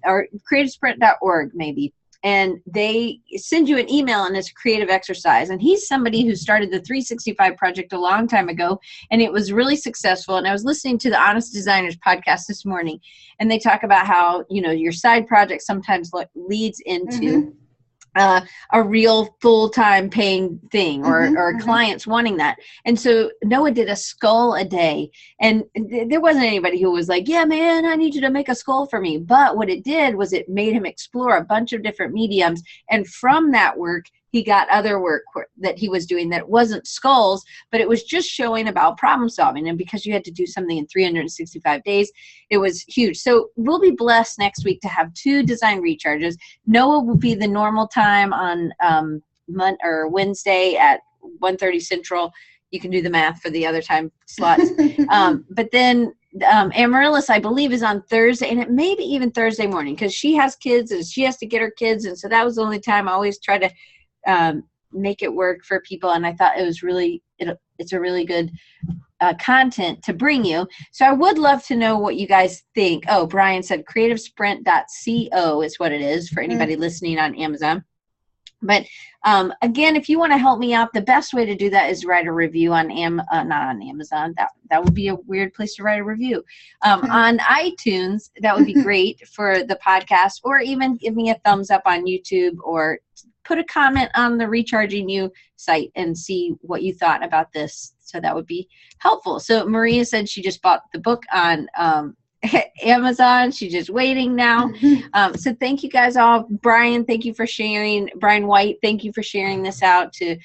or creativesprint.org maybe. And they send you an email, and it's a creative exercise. And he's somebody who started the 365 project a long time ago, and it was really successful. And I was listening to the Honest Designers podcast this morning, and they talk about how, your side project sometimes leads into a real full-time paying thing, or clients wanting that. And so Noah did a skull a day, and there wasn't anybody who was like, yeah, man, I need you to make a skull for me. But what it did was it made him explore a bunch of different mediums. And from that work, he got other work that he was doing that wasn't skulls, but it was just showing about problem solving. And because you had to do something in 365 days, it was huge. So we'll be blessed next week to have 2 design recharges. Noah will be the normal time on Wednesday at 1:30 Central. You can do the math for the other time slots. But then Amarilys, I believe, is on Thursday, and it may be even Thursday morning, because she has kids and she has to get her kids. And so that was the only time. I always try to make it work for people, and I thought it was it's a really good content to bring you. So I would love to know what you guys think. Oh, Brian said creativesprint.co is what it is for anybody listening on Amazon. But again, if you want to help me out, the best way to do that is write a review on not on Amazon. That would be a weird place to write a review. On iTunes, that would be great for the podcast, or even give me a thumbs up on YouTube, or put a comment on the Recharging You site and see what you thought about this. So that would be helpful. So Maria said she just bought the book on Amazon. She's just waiting now. So thank you guys all. Brian, thank you for sharing. Brian White, thank you for sharing this out to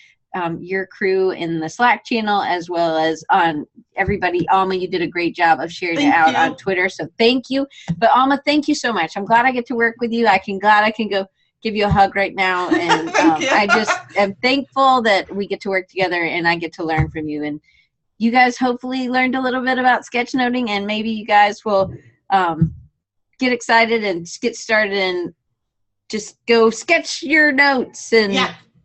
your crew in the Slack channel, as well as on everybody. Alma, you did a great job of sharing it out on Twitter. So thank you. But Alma, thank you so much. I'm glad I get to work with you. Glad I can go give you a hug right now. And I just am thankful that we get to work together and I get to learn from you. And you guys hopefully learned a little bit about sketchnoting, and maybe you guys will get excited and get started and just go sketch your notes and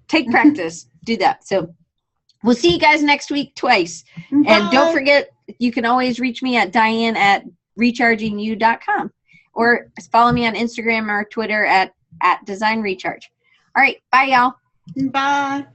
take practice. Do that. So we'll see you guys next week twice. Bye. And don't forget, you can always reach me at diane@rechargingyou.com, or follow me on Instagram or Twitter at Design Recharge. All right. Bye, y'all. Bye.